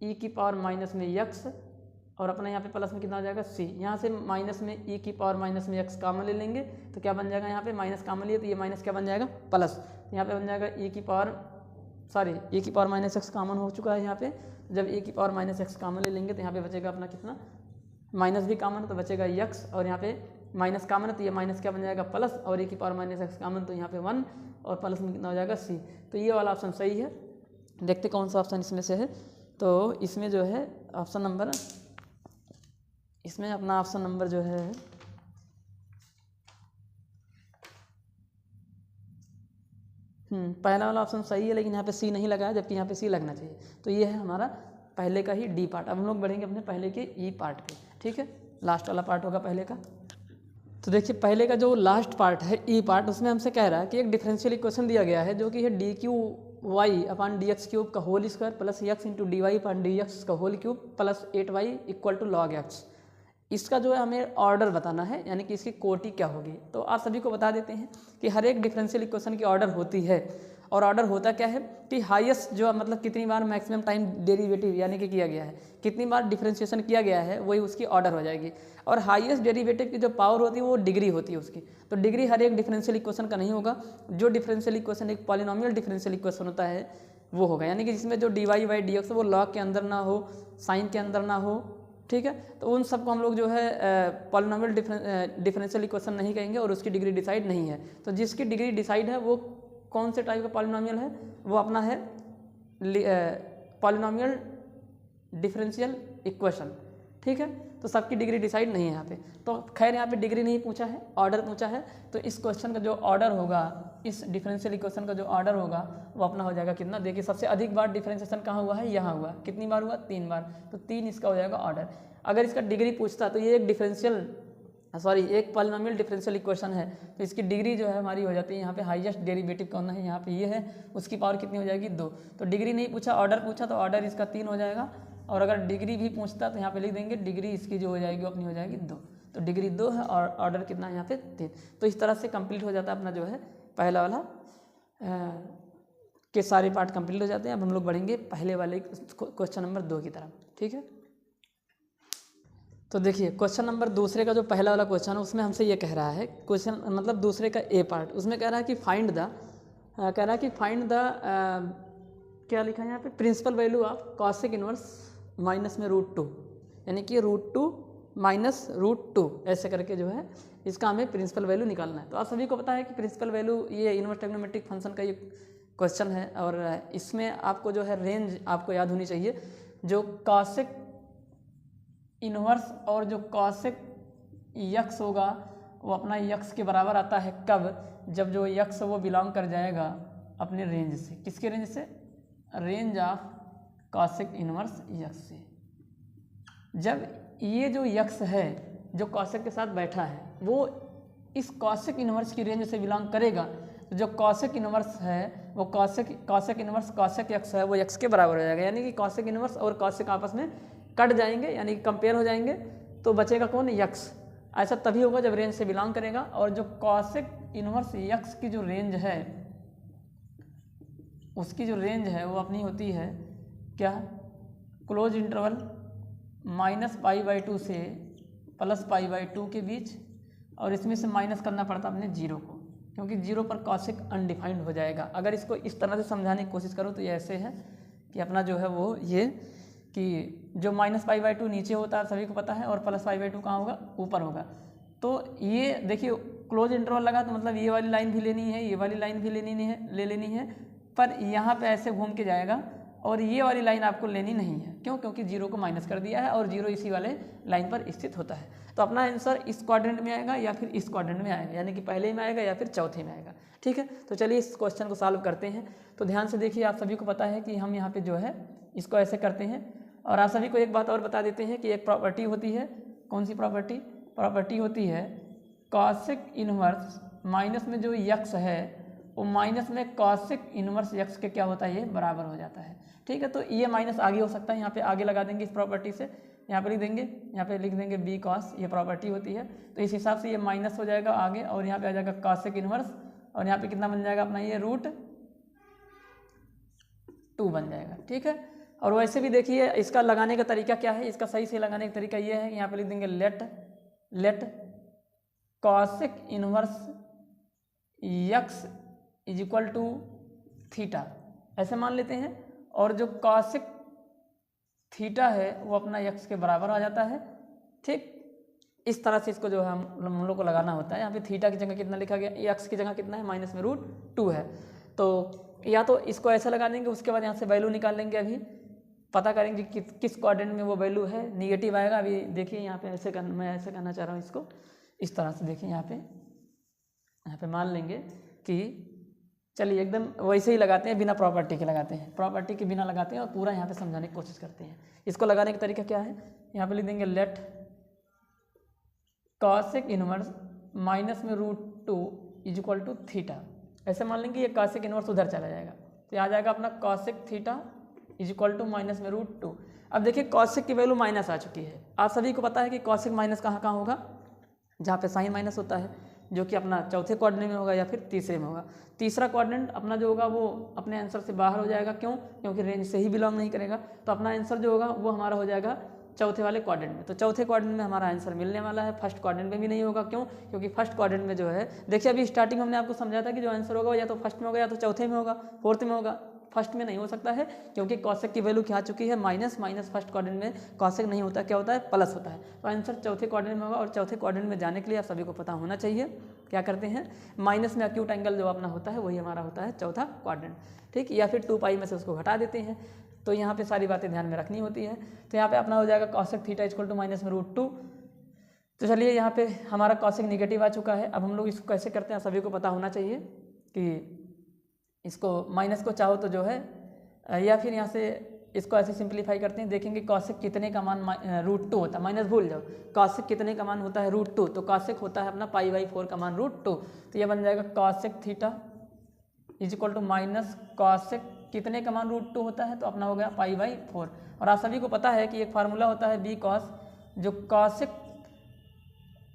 e की पावर माइनस में x, और अपना यहाँ पे प्लस में कितना हो जाएगा c। यहाँ से माइनस में e की पावर माइनस में x कॉमन ले लेंगे तो क्या बन जाएगा, यहाँ पे माइनस कॉमन लिए तो ये माइनस क्या बन जाएगा प्लस। यहाँ पे बन जाएगा e की पावर माइनस एक्स कॉमन हो चुका है यहाँ पे। जब e की पावर माइनस एक्स कॉमन ले लेंगे तो यहाँ पे बचेगा अपना कितना, माइनस भी कॉमन तो बचेगा x, और यहाँ पे माइनस कॉमन है तो ये माइनस क्या बन जाएगा प्लस, और e की पावर माइनस एक्स कॉमन तो यहाँ पे 1, और प्लस में कितना हो जाएगा c। तो ये वाला ऑप्शन सही है। देखते कौन सा ऑप्शन इसमें से है। तो इसमें जो है ऑप्शन नंबर, इसमें अपना ऑप्शन नंबर जो है पहला वाला ऑप्शन सही है, लेकिन यहाँ पे सी नहीं लगा है, जबकि यहाँ पे सी लगना चाहिए। तो ये है हमारा पहले का ही डी पार्ट। अब हम लोग बढ़ेंगे अपने पहले के ई पार्ट पे। ठीक है, लास्ट वाला पार्ट होगा पहले का। तो देखिए पहले का जो लास्ट पार्ट है ई पार्ट, उसमें हमसे कह रहा है कि एक डिफरेंशियल इक्वेशन दिया गया है जो कि है D cube Y upon D X cube का whole square plus X into D Y upon D X का whole cube plus 8y equal to log X. इसका जो है हमें ऑर्डर बताना है, यानी कि इसकी कोटि क्या होगी। तो आप सभी को बता देते हैं कि हर एक डिफरेंशियल इक्वेशन की ऑर्डर होती है, और ऑर्डर होता क्या है कि हाईएस्ट जो मतलब कितनी बार मैक्सिमम टाइम डेरिवेटिव यानी कि किया गया है, कितनी बार डिफरेंशिएशन किया गया है, वही उसकी ऑर्डर हो जाएगी। और हाईएस्ट डेरिवेटिव की जो पावर होती है वो डिग्री होती है उसकी। तो डिग्री हर एक डिफरेंशियल इक्वेशन का नहीं होगा। जो डिफरेंशियल इक्वेशन एक पॉलिनोमियल डिफरेंशियल इक्वेशन होता है वो होगा, यानी कि जिसमें जो D Y by D X वो लॉग के अंदर ना हो, साइन के अंदर ना हो। ठीक है, तो उन सबको हम लोग जो है पॉलिनोमियल डिफरेंशियल इक्वेशन नहीं कहेंगे, और उसकी डिग्री डिसाइड नहीं है। तो जिसकी डिग्री डिसाइड है वो कौन से टाइप का पॉलिनोमियल है, वो अपना है पॉलिनोमियल डिफरेंशियल इक्वेशन। ठीक है, तो सबकी डिग्री डिसाइड नहीं है यहाँ पे। तो खैर यहाँ पे डिग्री नहीं पूछा है, ऑर्डर पूछा है। तो इस क्वेश्चन का जो ऑर्डर होगा, इस डिफरेंशियल इक्वेशन का जो ऑर्डर होगा वो अपना हो जाएगा कितना। देखिए सबसे अधिक बार डिफरेंशिएशन कहाँ हुआ है, यहाँ हुआ। कितनी बार हुआ, 3 बार। तो 3 इसका हो जाएगा ऑर्डर। अगर इसका डिग्री पूछता तो ये एक पॉलिनोमियल डिफरेंशियल इक्वेशन है, तो इसकी डिग्री जो है हमारी हो जाती है यहाँ पे हाईएस्ट डेरिवेटिव कौन है, यहाँ पे ये है, उसकी पावर कितनी हो जाएगी 2। तो डिग्री नहीं पूछा, ऑर्डर पूछा, तो ऑर्डर इसका 3 हो जाएगा। और अगर डिग्री भी पूछता तो यहाँ पे लिख देंगे डिग्री इसकी जो हो जाएगी वो अपनी हो जाएगी 2। तो डिग्री 2 है और ऑर्डर कितना है यहाँ पे 3। तो इस तरह से कंप्लीट हो जाता है अपना जो है पहला वाला के सारे पार्ट कंप्लीट हो जाते हैं। अब हम लोग बढ़ेंगे पहले वाले क्वेश्चन नंबर 2 की तरफ। ठीक है, तो देखिए क्वेश्चन नंबर दूसरे का जो पहला वाला क्वेश्चन है उसमें हमसे ये कह रहा है, क्वेश्चन मतलब दूसरे का ए पार्ट, उसमें कह रहा है कि फाइंड द क्या लिखा है यहाँ पे, principal value of cosec inverse minus में √2, यानी कि √2 माइनस √2 ऐसे करके जो है इसका हमें प्रिंसिपल वैल्यू निकालना है। तो आप सभी को पता है कि प्रिंसिपल वैल्यू ये इनवर्स ट्रिग्नोमेट्रिक फंक्शन का ये क्वेश्चन है, और इसमें आपको जो है रेंज आपको याद होनी चाहिए। जो कॉसेक इनवर्स और जो कॉसेक यक्स होगा वो अपना यक्स के बराबर आता है कब, जब जो यक्स वो बिलोंग कर जाएगा अपने रेंज से। किसके रेंज से, range of cosec inverse x से। जब ये जो यक्स है जो कॉसेक के साथ बैठा है वो इस कॉसेक इनवर्स की रेंज से बिलोंग करेगा, तो जो कॉसेक इनवर्स है वो कॉसेक इनवर्स कॉसेक यक्स है वो यक्स के बराबर हो जाएगा। यानी कि कॉसेक इनवर्स और कॉसेक आपस में कट जाएंगे, यानी कि कंपेयर हो जाएंगे, तो बचेगा कौन, यक्स। ऐसा तभी होगा जब रेंज से बिलोंग करेगा। और जो कॉसेक इनवर्स यक्स की जो रेंज है उसकी जो रेंज है वो अपनी होती है क्या, क्लोज इंटरवल -π/2 से +π/2 के बीच, और इसमें से माइनस करना पड़ता अपने 0 को, क्योंकि 0 पर कॉसेक अनडिफाइंड हो जाएगा। अगर इसको इस तरह से समझाने की कोशिश करूँ तो ये ऐसे है कि अपना जो है वो ये कि जो -π/2 नीचे होता है सभी को पता है, और +π/2 कहाँ होगा, ऊपर होगा। तो ये देखिए क्लोज इंटरवल लगा तो मतलब ये वाली लाइन भी लेनी है, ये वाली लाइन भी ले लेनी है, पर यहाँ पे ऐसे घूम के जाएगा, और ये वाली लाइन आपको लेनी नहीं है। क्यों? क्योंकि 0 को माइनस कर दिया है और 0 इसी वाले लाइन पर स्थित होता है। तो अपना आंसर इस क्वाड्रेंट में आएगा या फिर इस क्वाड्रेंट में आएगा, यानी कि पहले में आएगा या फिर चौथे में आएगा। ठीक है, तो चलिए इस क्वेश्चन को सॉल्व करते हैं। तो ध्यान से देखिए, आप सभी को पता है कि हम यहाँ पे जो है इसको ऐसे करते हैं। और आप सभी को एक बात और बता देते हैं कि एक प्रॉपर्टी होती है, कौन सी प्रॉपर्टी? प्रॉपर्टी होती है कॉसेक इनवर्स माइनस में जो यक्स है वो माइनस में कॉसेक इनवर्स यक्स के क्या होता है, ये बराबर हो जाता है। ठीक है, तो ये माइनस आगे हो सकता है, यहाँ पे आगे लगा देंगे इस प्रॉपर्टी से, यहाँ पे लिख देंगे, यहाँ पे लिख देंगे बी कॉस, ये प्रॉपर्टी होती है। तो इस हिसाब से ये माइनस हो जाएगा आगे, और यहाँ पे आ जाएगा कॉसेक इनवर्स, और यहाँ पे कितना बन जाएगा अपना ये √2 बन जाएगा। ठीक है, और वैसे भी देखिए इसका लगाने का तरीका क्या है, इसका सही से लगाने का तरीका ये है, यहाँ पे लिख देंगे let cosec inverse X is equal to theta, ऐसे मान लेते हैं। और जो कॉसेक थीटा है वो अपना यक्स के बराबर आ जाता है। ठीक, इस तरह से इसको जो है हम लोग को लगाना होता है। यहाँ पे थीटा की जगह कितना लिखा गया, यक्स की जगह कितना है, माइनस में √2 है। तो या तो इसको ऐसे लगा देंगे, उसके बाद यहाँ से वैल्यू निकाल लेंगे, अभी पता करेंगे कि किस क्वाड्रेंट में वो वैल्यू है, निगेटिव आएगा। अभी देखिए यहाँ पे ऐसे मैं ऐसे करना चाह रहा हूँ इसको, इस तरह से देखिए यहाँ पे मान लेंगे कि चलिए एकदम वैसे ही लगाते हैं, बिना प्रॉपर्टी के लगाते हैं, प्रॉपर्टी के बिना लगाते हैं और पूरा यहाँ पे समझाने की कोशिश करते हैं। इसको लगाने का तरीका क्या है, यहाँ पे लिख देंगे लेट कॉसेक इनवर्स माइनस में √2 इज इक्वल टू थीटा, ऐसे मान लेंगे। ये कॉसेक इनवर्स उधर चला जाएगा तो आ जाएगा अपना cosec theta is equal to minus में √2। अब देखिए कॉसेक की वैल्यू माइनस आ चुकी है। आप सभी को पता है कि कॉसेक माइनस कहाँ कहाँ होगा, जहाँ पे साइन माइनस होता है, जो कि अपना चौथे क्वाड्रेंट में होगा या फिर तीसरे में होगा। तीसरा क्वाड्रेंट अपना जो होगा वो अपने आंसर से बाहर हो जाएगा। क्यों? क्योंकि रेंज से ही बिलोंग नहीं करेगा। तो अपना आंसर जो होगा वो हमारा हो जाएगा चौथे वाले क्वाड्रेंट में। तो चौथे क्वाड्रेंट में हमारा आंसर मिलने वाला है, फर्स्ट क्वाड्रेंट में भी नहीं होगा। क्यों? क्योंकि फर्स्ट क्वाड्रेंट में जो है, देखिए अभी स्टार्टिंग हमने आपको समझाया था कि जो आंसर होगा या तो फर्स्ट में होगा या तो चौथे में होगा, फोर्थ में होगा, फर्स्ट में नहीं हो सकता है, क्योंकि कॉसेक की वैल्यू क्या आ चुकी है, माइनस। फर्स्ट क्वाड्रेंट में कॉसेक नहीं होता, क्या होता है, प्लस होता है। तो आंसर चौथे क्वाड्रेंट में होगा। और चौथे क्वाड्रेंट में जाने के लिए आप सभी को पता होना चाहिए, क्या करते हैं, माइनस में एक्यूट एंगल जो अपना होता है वही हमारा होता है चौथा क्वाड्रेंट। ठीक, या फिर 2π में से उसको घटा देते हैं। तो यहाँ पे सारी बातें ध्यान में रखनी होती है। तो यहाँ पे अपना हो जाएगा cosec theta equal to minus में √2। तो चलिए यहाँ पे हमारा कॉसेक निगेटिव आ चुका है। अब हम लोग इसको कैसे करते हैं, सभी को पता होना चाहिए कि इसको माइनस को चाहो तो जो है, या फिर यहाँ से इसको ऐसे सिंप्लीफाई करते हैं, देखेंगे कॉसेक कितने का मान √2 होता है, माइनस भूल जाओ, कॉसेक कितने का मान होता है √2, तो कॉसेक होता है अपना π/4 का मान √2। तो ये बन जाएगा cosec theta is equal to minus cosec कितने का मान √2 होता है, तो अपना हो गया π/4। और आप सभी को पता है कि एक फार्मूला होता है बी कॉस, जो कॉसेक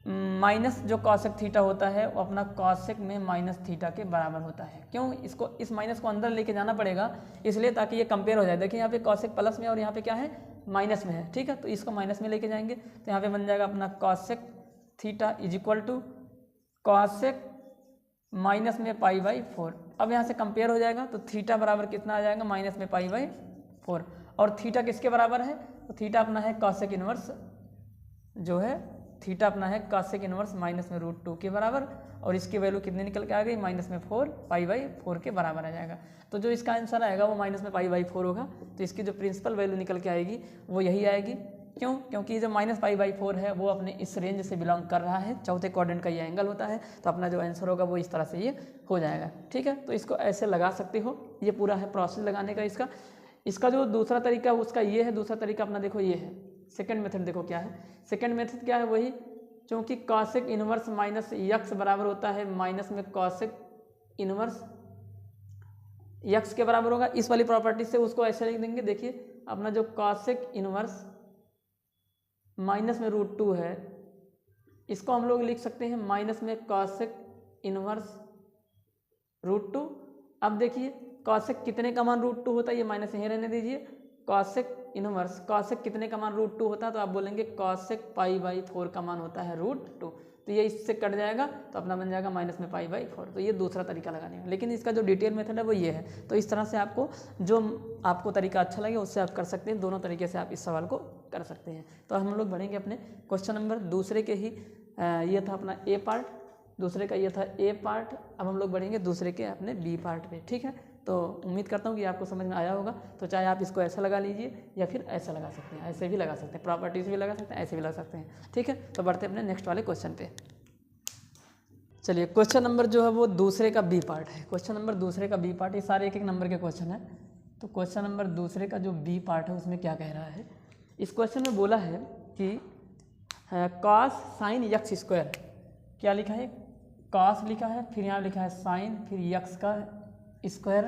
माइनस जो कॉसेक थीटा होता है वो अपना कॉसेक में माइनस थीटा के बराबर होता है। क्यों? इसको इस माइनस को अंदर लेके जाना पड़ेगा, इसलिए ताकि ये कंपेयर हो जाए। देखिए यहाँ पे कॉसेक प्लस में और यहाँ पे क्या है, माइनस में है। ठीक है, तो इसको माइनस में लेके जाएंगे तो यहाँ पे बन जाएगा अपना cosec theta is equal to cosec minus में π/4। अब यहाँ से कंपेयर हो जाएगा तो थीटा बराबर कितना आ जाएगा, माइनस में π/4। और थीटा किसके बराबर है, तो थीटा अपना है कॉसेक इनवर्स, जो है थीटा अपना है कॉसेक इनवर्स माइनस में √2 के बराबर। और इसकी वैल्यू कितने निकल के आ गई, माइनस में 4, π/4 के बराबर आ जाएगा। तो जो इसका आंसर आएगा वो माइनस में π/4 होगा। तो इसकी जो प्रिंसिपल वैल्यू निकल के आएगी वो यही आएगी। क्यों? क्योंकि जो माइनस π/4 है वो अपने इस रेंज से बिलोंग कर रहा है, चौथे क्वाड्रेंट का ये एंगल होता है। तो अपना जो आंसर होगा वो इस तरह से ये हो जाएगा। ठीक है, तो इसको ऐसे लगा सकते हो, ये पूरा है प्रोसेस लगाने का। इसका जो दूसरा तरीका उसका ये है, दूसरा तरीका अपना देखो ये है, सेकंड मेथड देखो क्या है। सेकंड मेथड क्या है, वही चूँकि कॉसेक इनवर्स माइनस यक्स बराबर होता है माइनस में कॉसेक इनवर्स यक्स के बराबर होगा, इस वाली प्रॉपर्टी से उसको ऐसे लिख देंगे। देखिए अपना जो कॉसेक इनवर्स माइनस में √2 है, इसको हम लोग लिख सकते हैं माइनस में कॉसेक इनवर्स √2। अब देखिए कॉसेक कितने का मान √2 होता है, ये माइनस यहीं रहने दीजिए, कॉसेक इनवर्स, कॉसेक कितने का मान √2 होता है, तो आप बोलेंगे कॉसेक π/4 का मान होता है √2। तो ये इससे कट जाएगा तो अपना बन जाएगा माइनस में π/4। तो ये दूसरा तरीका लगाने का, लेकिन इसका जो डिटेल मेथड है वो ये है। तो इस तरह से आपको जो आपको तरीका अच्छा लगे उससे आप कर सकते हैं, दोनों तरीके से आप इस सवाल को कर सकते हैं। तो हम लोग बढ़ेंगे अपने क्वेश्चन नंबर दूसरे के ही, ये था अपना ए पार्ट, दूसरे का ये था ए पार्ट। अब हम लोग बढ़ेंगे दूसरे के अपने बी पार्ट पे, ठीक है। तो उम्मीद करता हूँ कि आपको समझ में आया होगा। तो चाहे आप इसको ऐसा लगा लीजिए या फिर ऐसा लगा सकते हैं, ऐसे भी लगा सकते हैं, प्रॉपर्टीज भी लगा सकते हैं, ऐसे भी लगा सकते हैं, ठीक है। तो बढ़ते अपने नेक्स्ट वाले क्वेश्चन पे। चलिए क्वेश्चन नंबर जो है वो दूसरे का बी पार्ट है। क्वेश्चन नंबर दूसरे का बी पार्ट, ये सारे एक एक नंबर के क्वेश्चन है। तो क्वेश्चन नंबर दूसरे का जो बी पार्ट है उसमें क्या कह रहा है, इस क्वेश्चन में बोला है कि कॉस साइन यक्स स्क्वायर, क्या लिखा है, कॉस लिखा है, फिर यहाँ लिखा है साइन, फिर यक्स का स्क्वायर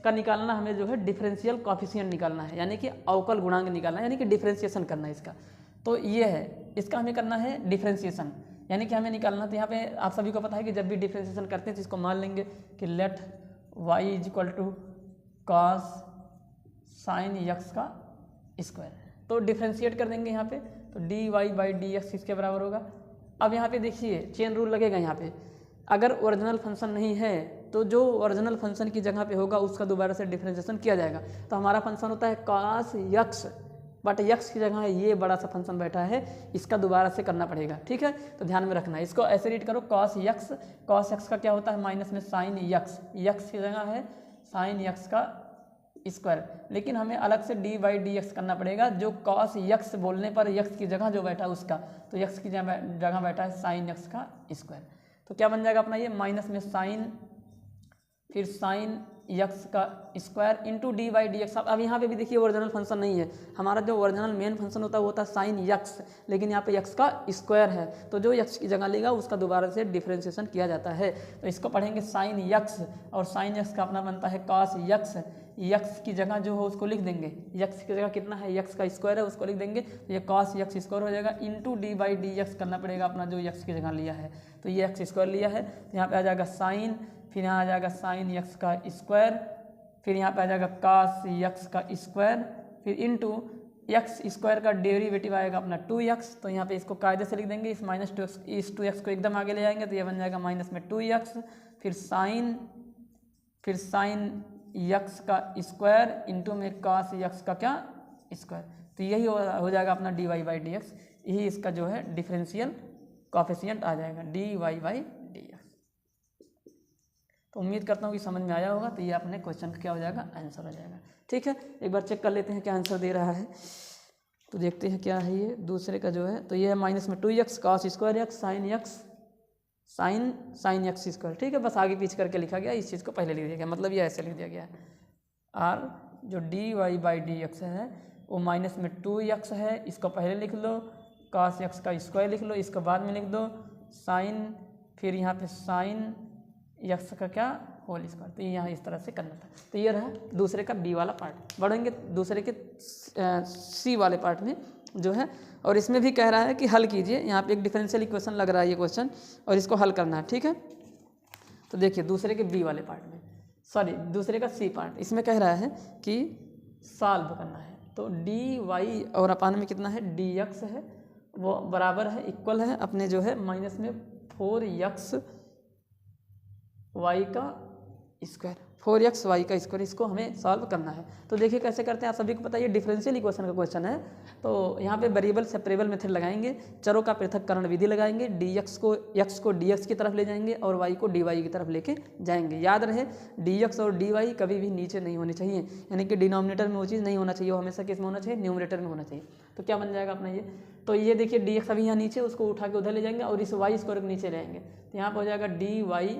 का निकालना हमें जो है डिफरेंशियल कॉफिशिएंट निकालना है, यानी कि अवकल गुणांक निकालना है, यानी कि डिफरेंशिएशन करना है इसका। तो ये है, इसका हमें करना है डिफरेंशिएशन, यानी कि हमें निकालना। तो यहाँ पे आप सभी को पता है कि जब भी डिफरेंशिएशन करते हैं तो इसको मान लेंगे कि let y = cos sine X का स्क्वायर। तो डिफरेंशिएट कर देंगे यहाँ पे, तो dy/dx इसके बराबर होगा। अब यहाँ पे देखिए चेन रूल लगेगा यहाँ पे, अगर ओरिजिनल फंक्शन नहीं है तो जो ओरिजिनल फंक्शन की जगह पे होगा उसका दोबारा से डिफरेंशिएशन किया जाएगा। तो हमारा फंक्शन होता है कॉस यक्स, बट यक्स की जगह ये बड़ा सा फंक्शन बैठा है, इसका दोबारा से करना पड़ेगा, ठीक है। तो ध्यान में रखना है, इसको ऐसे रीड करो, कॉस यक्स, कॉस यक्स का क्या होता है माइनस में साइन यक्स, यक्स की जगह है साइन यक्स का स्क्वायर, लेकिन हमें अलग से dy/dx करना पड़ेगा। जो कॉस यक्स बोलने पर यक्स की जगह जो बैठा है उसका, तो यक्स की जगह बैठा है साइन यक्स का स्क्वायर। तो क्या बन जाएगा अपना ये माइनस में साइन, फिर साइन यक्स का स्क्वायर इंटू dy/dx। अब यहाँ पे भी देखिए ओरिजिनल फंक्शन नहीं है, हमारा जो ओरिजिनल मेन फंक्शन होता है वो होता है साइन यक्स, लेकिन यहाँ पे यक्स का स्क्वायर है, तो जो यक्स की जगह लेगा उसका दोबारा से डिफरेंशिएशन किया जाता है। तो इसको पढ़ेंगे साइन यक्स, और साइन यक्स का अपना बनता है कॉस यक्स, यक्स की जगह जो हो उसको लिख देंगे, यक्स की जगह कितना है यक्स का स्क्वायर है उसको लिख देंगे, तो ये कॉस यक्स स्क्वायर हो जाएगा इंटू dy/dx करना पड़ेगा अपना जो यक्स की जगह लिया है, तो ये यक्स स्क्वायर लिया है, तो यहाँ पे आ जाएगा साइन, फिर यहाँ आ जाएगा साइन यक्स का स्क्वायर, फिर यहाँ पे आ जाएगा कॉस यक्स का स्क्वायर, फिर इंटू यक्स स्क्वायर का डेरिवेटिव आएगा अपना 2x। तो यहाँ पे इसको कायदे से लिख देंगे, इस -2x इस 2x को एकदम आगे ले जाएंगे तो ये बन जाएगा माइनस में 2x, फिर साइन यक्स का स्क्वायर इंटू में कॉस यक्स का क्या स्क्वायर। तो यही हो जाएगा अपना dy/dx, यही इसका जो है डिफरेंशियल कॉफिशिएंट आ जाएगा dy/dx। तो उम्मीद करता हूँ कि समझ में आया होगा। तो ये अपने क्वेश्चन का क्या हो जाएगा आंसर हो जाएगा, ठीक है। एक बार चेक कर लेते हैं क्या आंसर दे रहा है, तो देखते हैं क्या है ये दूसरे का जो है। तो ये है माइनस में 2x cos square x sign x square, ठीक है। बस आगे पीछे करके लिखा गया, इस चीज़ को पहले लिख दिया गया, मतलब ये ऐसे लिख दिया गया है। और जो dy/dx है वो माइनस में 2x है, इसको पहले लिख लो, कॉस यक्स का स्क्वायर लिख लो, इसको बाद में लिख दो साइन, फिर यहाँ पे साइन यक्स का क्या होल स्क्वायर। तो यहाँ इस तरह से करना था। तो ये रहा दूसरे का बी वाला पार्ट। बढ़ेंगे दूसरे के सी वाले पार्ट में जो है, और इसमें भी कह रहा है कि हल कीजिए। यहाँ पे एक डिफरेंशियल इक्वेशन लग रहा है ये क्वेश्चन, और इसको हल करना है, ठीक है। तो देखिए दूसरे के बी वाले पार्ट में, सॉरी दूसरे का सी पार्ट, इसमें कह रहा है कि सॉल्व करना है। तो डी वाई और अपान में कितना है dx है, वो बराबर है इक्वल है अपने जो है माइनस में 4x y का स्क्वायर, 4x y का स्क्वायर, इसको हमें सॉल्व करना है। तो देखिए कैसे करते हैं, आप सभी को पता है ये डिफरेंशियल इक्वेशन का क्वेश्चन है। तो यहाँ पे वेरिएबल सेपरेबल मेथड लगाएंगे, चरों का पृथक्करण विधि लगाएंगे, x को dx की तरफ ले जाएंगे और y को dy की तरफ लेके जाएंगे। याद रहे dx और dy कभी भी नीचे नहीं होने चाहिए, यानी कि डिनोमिनेटर में वो चीज़ नहीं होना चाहिए, वो हमेशा किस में होना चाहिए, न्यूमरेटर में होना चाहिए। तो क्या बन जाएगा अपना ये, तो ये देखिए dx अभी यहाँ नीचे, उसको उठा के उधर ले जाएंगे और इस y स्क्वायर को नीचे रहेंगे, तो यहाँ पर हो जाएगा dy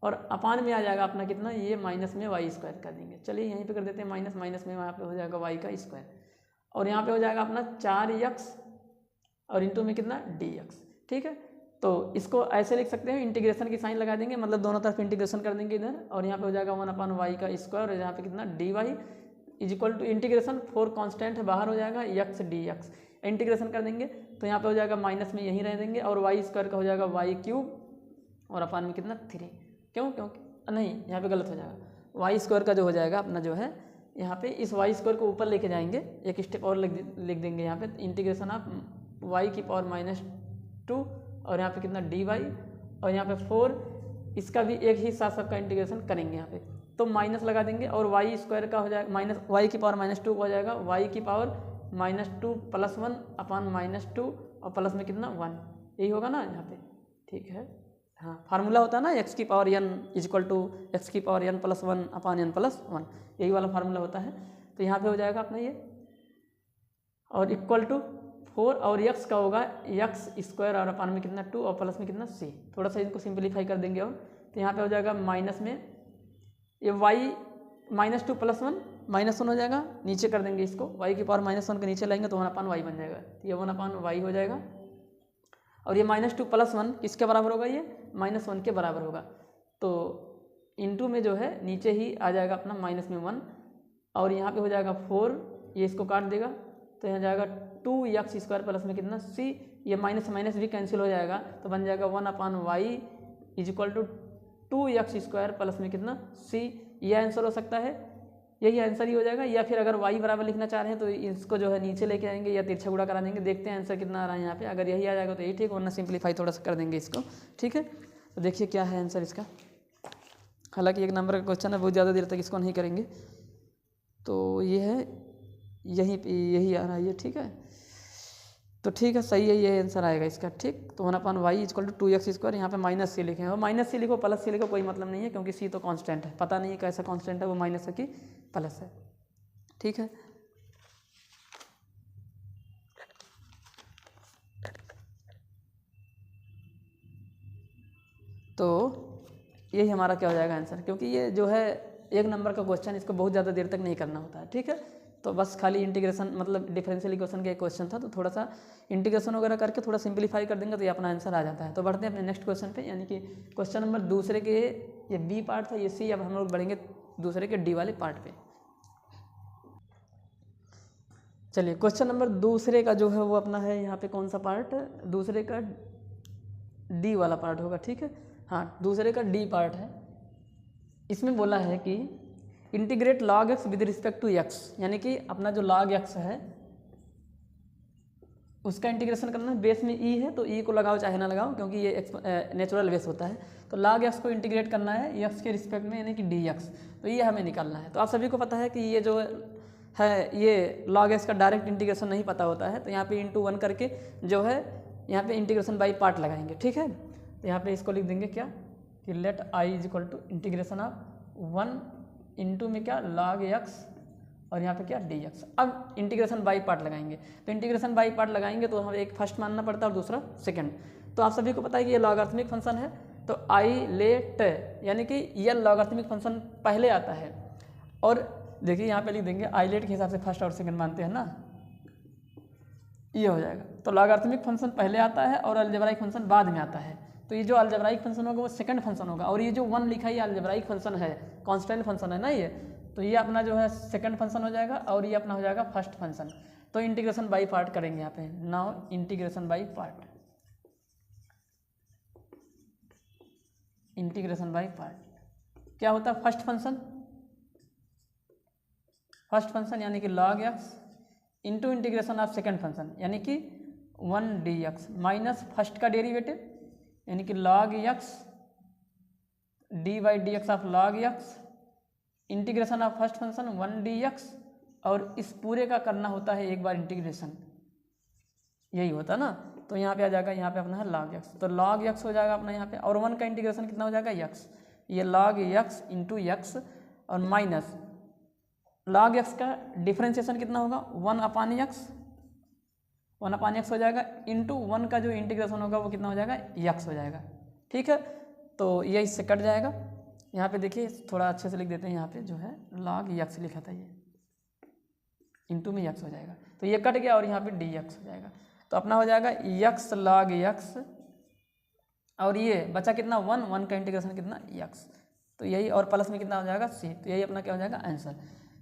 और अपान में आ जाएगा अपना कितना, ये माइनस में y स्क्वायर कर देंगे। चलिए यहीं पे कर देते हैं माइनस में वहाँ पे हो जाएगा y का स्क्वायर, और यहाँ पे हो जाएगा अपना 4x और इंटू में कितना dx, ठीक है। तो इसको ऐसे लिख सकते हैं, इंटीग्रेशन की साइन लगा देंगे, मतलब दोनों तरफ इंटीग्रेशन कर देंगे इधर, और यहाँ पे हो जाएगा 1/y का स्क्वायर, और यहाँ पे कितना dy is equal to integration 4 constant है बाहर हो जाएगा x dx, इंटीग्रेशन कर देंगे तो यहाँ पे हो जाएगा माइनस में यहीं रह देंगे, और y स्क्वायर का हो जाएगा y³ और अपान में कितना 3, क्योंकि नहीं यहाँ पे गलत हो जाएगा, y स्क्वायर का जो हो जाएगा अपना जो है यहाँ पे इस वाई स्क्वायर को ऊपर लेके जाएंगे, एक स्टेप और लिख देंगे यहाँ पे इंटीग्रेशन ऑफ वाई की पावर -2 और यहाँ पे कितना dy और यहाँ पे 4, इसका भी एक ही साथ सबका इंटीग्रेशन करेंगे यहाँ पे, तो माइनस लगा देंगे और वाई स्क्वायर का हो जाएगा माइनस वाई की पावर -2 हो जाएगा वाई की पावर -2 + 1 अपान -2 और प्लस में कितना 1, यही होगा ना यहाँ पे, ठीक है। हाँ, फार्मूला होता है ना x की पावर n = x की पावर n + 1 अपान n + 1, यही वाला फार्मूला होता है। तो यहाँ पे हो जाएगा अपना ये और इक्वल टू 4 और x का होगा x² और अपान में कितना 2 और प्लस में कितना c, थोड़ा सा इनको सिंपलीफाई कर देंगे और तो यहाँ पे हो जाएगा माइनस में ये y -2 + 1 -1 हो जाएगा, नीचे कर देंगे इसको y की पावर -1 के नीचे लाएंगे तो 1/y बन जाएगा, तो ये 1/y हो जाएगा और ये -2 + 1 किसके बराबर होगा, ये -1 के बराबर होगा। तो इनटू में जो है नीचे ही आ जाएगा अपना -1 और यहाँ पे हो जाएगा 4, ये इसको काट देगा तो यहाँ जाएगा 2x² प्लस में कितना c, ये माइनस माइनस भी कैंसिल हो जाएगा तो बन जाएगा 1/y = 2x² प्लस में कितना c, यह आंसर हो सकता है, यही आंसर ही हो जाएगा। या फिर अगर y बराबर लिखना चाह रहे हैं तो इसको जो है नीचे लेके आएंगे या तिरछा गुणा करा देंगे, देखते हैं आंसर कितना आ रहा है यहाँ पे, अगर यही आ जाएगा तो यही ठीक, वरना सिंपलीफाई थोड़ा सा कर देंगे इसको, ठीक है। तो देखिए क्या है आंसर इसका, हालांकि 1 नंबर का क्वेश्चन है, बहुत ज़्यादा देर तक इसको नहीं करेंगे, तो ये है यही आ रहा है ये, ठीक है। तो ठीक है, सही है, ये आंसर आएगा इसका, ठीक। तो 1/y = 2x², यहाँ पे -c लिखे और -c लिखो +c लिखो कोई मतलब नहीं है, क्योंकि c तो कांस्टेंट है, पता नहीं कैसा कांस्टेंट है, वो माइनस है कि प्लस है, ठीक है। तो यही हमारा क्या हो जाएगा आंसर, क्योंकि ये जो है 1 नंबर का क्वेश्चन, इसको बहुत ज़्यादा देर तक नहीं करना होता है, ठीक है। तो बस खाली इंटीग्रेशन मतलब डिफरेंशियल इक्वेशन का एक क्वेश्चन था, तो थोड़ा सा इंटीग्रेशन वगैरह करके थोड़ा सिंपलीफाई कर देंगे तो ये अपना आंसर आ जाता है। तो बढ़ते हैं अपने नेक्स्ट क्वेश्चन पे, यानी कि क्वेश्चन नंबर दूसरे के, ये बी पार्ट था, ये सी, अब हम लोग बढ़ेंगे दूसरे के डी वाले पार्ट पे। चलिए क्वेश्चन नंबर दूसरे का जो है वो अपना है यहाँ पे कौन सा पार्ट, दूसरे का डी वाला पार्ट होगा, ठीक है। हाँ, दूसरे का डी पार्ट है, इसमें बोला है कि integrate log x with respect to x, यानी कि अपना जो log x है उसका इंटीग्रेशन करना है, बेस में e है तो e को लगाओ चाहे ना लगाओ, क्योंकि ये नेचुरल बेस होता है। तो log x को इंटीग्रेट करना है x के रिस्पेक्ट में, यानी कि dx, तो ये हमें निकालना है। तो आप सभी को पता है कि ये जो है ये log x का डायरेक्ट इंटीग्रेशन नहीं पता होता है, तो यहाँ पे × 1 करके जो है यहाँ पे इंटीग्रेशन बाई पार्ट लगाएंगे, ठीक है। तो यहाँ पे इसको लिख देंगे क्या कि let i = integration of 1 into में क्या log x और यहाँ पे क्या dx। अब इंटीग्रेशन बाई पार्ट लगाएंगे, तो इंटीग्रेशन बाई पार्ट लगाएंगे तो हमें एक फर्स्ट मानना पड़ता है और दूसरा सेकंड। तो आप सभी को पता है कि ये लॉगरिथमिक फंक्शन है, तो आई लेट यानी कि ये लॉगरिथमिक फंक्शन पहले आता है, और देखिए यहाँ पे लिख देंगे आई लेट के हिसाब से फर्स्ट और सेकंड मानते हैं ना, ये हो जाएगा। तो लॉगरिथमिक फंक्शन पहले आता है और अलजेब्राइक फंक्शन बाद में आता है, तो ये जो अलजेब्राइक फंक्शन होगा वो सेकंड फंक्शन होगा, और ये जो 1 लिखा है ये अलजेब्राइक फंक्शन है, कांस्टेंट फंक्शन है ना ये, तो ये अपना जो है सेकंड फंक्शन हो जाएगा और ये अपना हो जाएगा फर्स्ट फंक्शन। तो इंटीग्रेशन बाई पार्ट करेंगे यहाँ पे, now integration by part, integration by part क्या होता है, फर्स्ट फंक्शन यानी कि log x into integration of second function यानी कि 1 dx माइनस फर्स्ट का डेरिवेटिव यानी कि log x dy/dx of log x integration of first function 1 dx, और इस पूरे का करना होता है एक बार इंटीग्रेशन, यही होता ना। तो यहाँ पे आ जाएगा, यहाँ पे अपना है log x, तो log x हो जाएगा अपना यहाँ पे, और 1 का इंटीग्रेशन कितना हो जाएगा x, ये log x इंटू x और माइनस log x का डिफ्रेंशिएशन कितना होगा 1/x हो जाएगा, इंटू 1 का जो इंटीग्रेशन होगा वो कितना हो जाएगा x हो जाएगा, ठीक है। तो ये इससे कट जाएगा, यहाँ पे देखिए थोड़ा अच्छे से लिख देते हैं, यहाँ पे जो है log x लिखा था ये इंटू में x हो जाएगा, तो ये कट गया और यहाँ पे dx हो जाएगा, तो अपना हो जाएगा x log x, और ये बचा कितना 1 का इंटीग्रेशन कितना x, तो यही, और प्लस में कितना हो जाएगा c, तो यही अपना क्या हो जाएगा आंसर।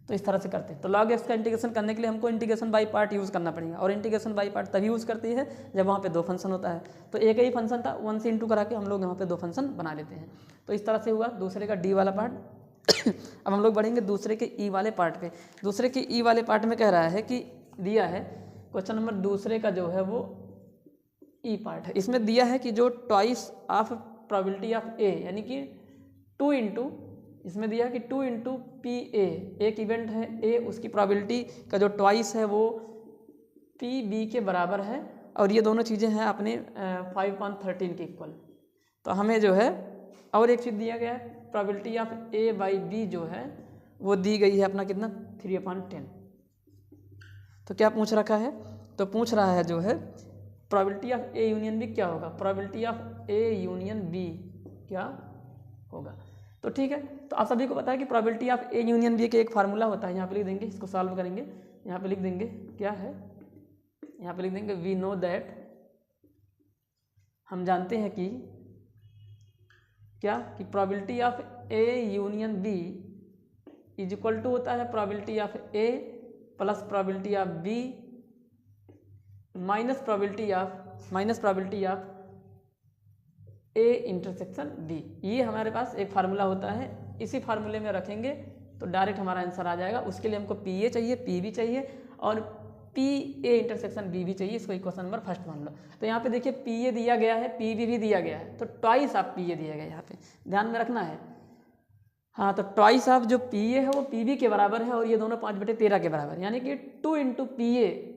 तो इस तरह से करते हैं। तो log x का इंटीग्रेशन करने के लिए हमको इंटीग्रेशन बाई पार्ट यूज़ करना पड़ेगा, और इंटीग्रेशन बाई पार्ट तभी यूज़ करती है जब वहाँ पे 2 फंक्शन होता है। तो एक ही फंक्शन था, 1 से इंटू करा के हम लोग यहाँ पे 2 फंक्शन बना लेते हैं। तो इस तरह से हुआ दूसरे का डी वाला पार्ट। अब हम लोग बढ़ेंगे दूसरे के ई वाले पार्ट पे। दूसरे के ई वाले पार्ट में कह रहा है कि दिया है क्वेश्चन नंबर दूसरे का जो है वो ई पार्ट है। इसमें दिया है कि जो ट्वाइस ऑफ प्रोबेबिलिटी ऑफ ए यानी कि 2 इंटू, इसमें दिया है कि 2 इंटू पी ए, एक इवेंट है ए, उसकी प्रोबेबिलिटी का जो ट्वाइस है वो पी बी के बराबर है और ये दोनों चीज़ें हैं अपने 5/13 के इक्वल। तो हमें जो है और एक चीज़ दिया गया है, probability of A by B जो है वो दी गई है अपना कितना 3/10। तो क्या पूछ रखा है, तो पूछ रहा है जो है probability of A union B क्या होगा, probability of A union B क्या होगा। तो ठीक है, तो आप सभी को पता है कि probability of A union B के एक फार्मूला होता है, यहाँ पे लिख देंगे, इसको सॉल्व करेंगे, यहाँ पे लिख देंगे क्या है, यहाँ पे लिख देंगे वी नो दैट, हम जानते हैं कि क्या कि probability of A union B is equal to होता है probability of A plus probability of B minus probability of A intersection B. ये हमारे पास एक फार्मूला होता है, इसी फार्मूले में रखेंगे तो डायरेक्ट हमारा आंसर आ जाएगा। उसके लिए हमको पी ए चाहिए, पी बी चाहिए और पी ए इंटरसेक्शन बी भी चाहिए। इसको इक्वेशन नंबर फर्स्ट मान लो। तो यहाँ पे देखिए पी ए दिया गया है, पी बी भी दिया गया है, तो ट्वाइस ऑफ पी ए दिया गया है, यहाँ पे ध्यान में रखना है। हाँ, तो ट्वाइस ऑफ जो पी ए है वो पी बी के बराबर है और ये दोनों 5/13 के बराबर है, यानी कि 2 इंटू पी ए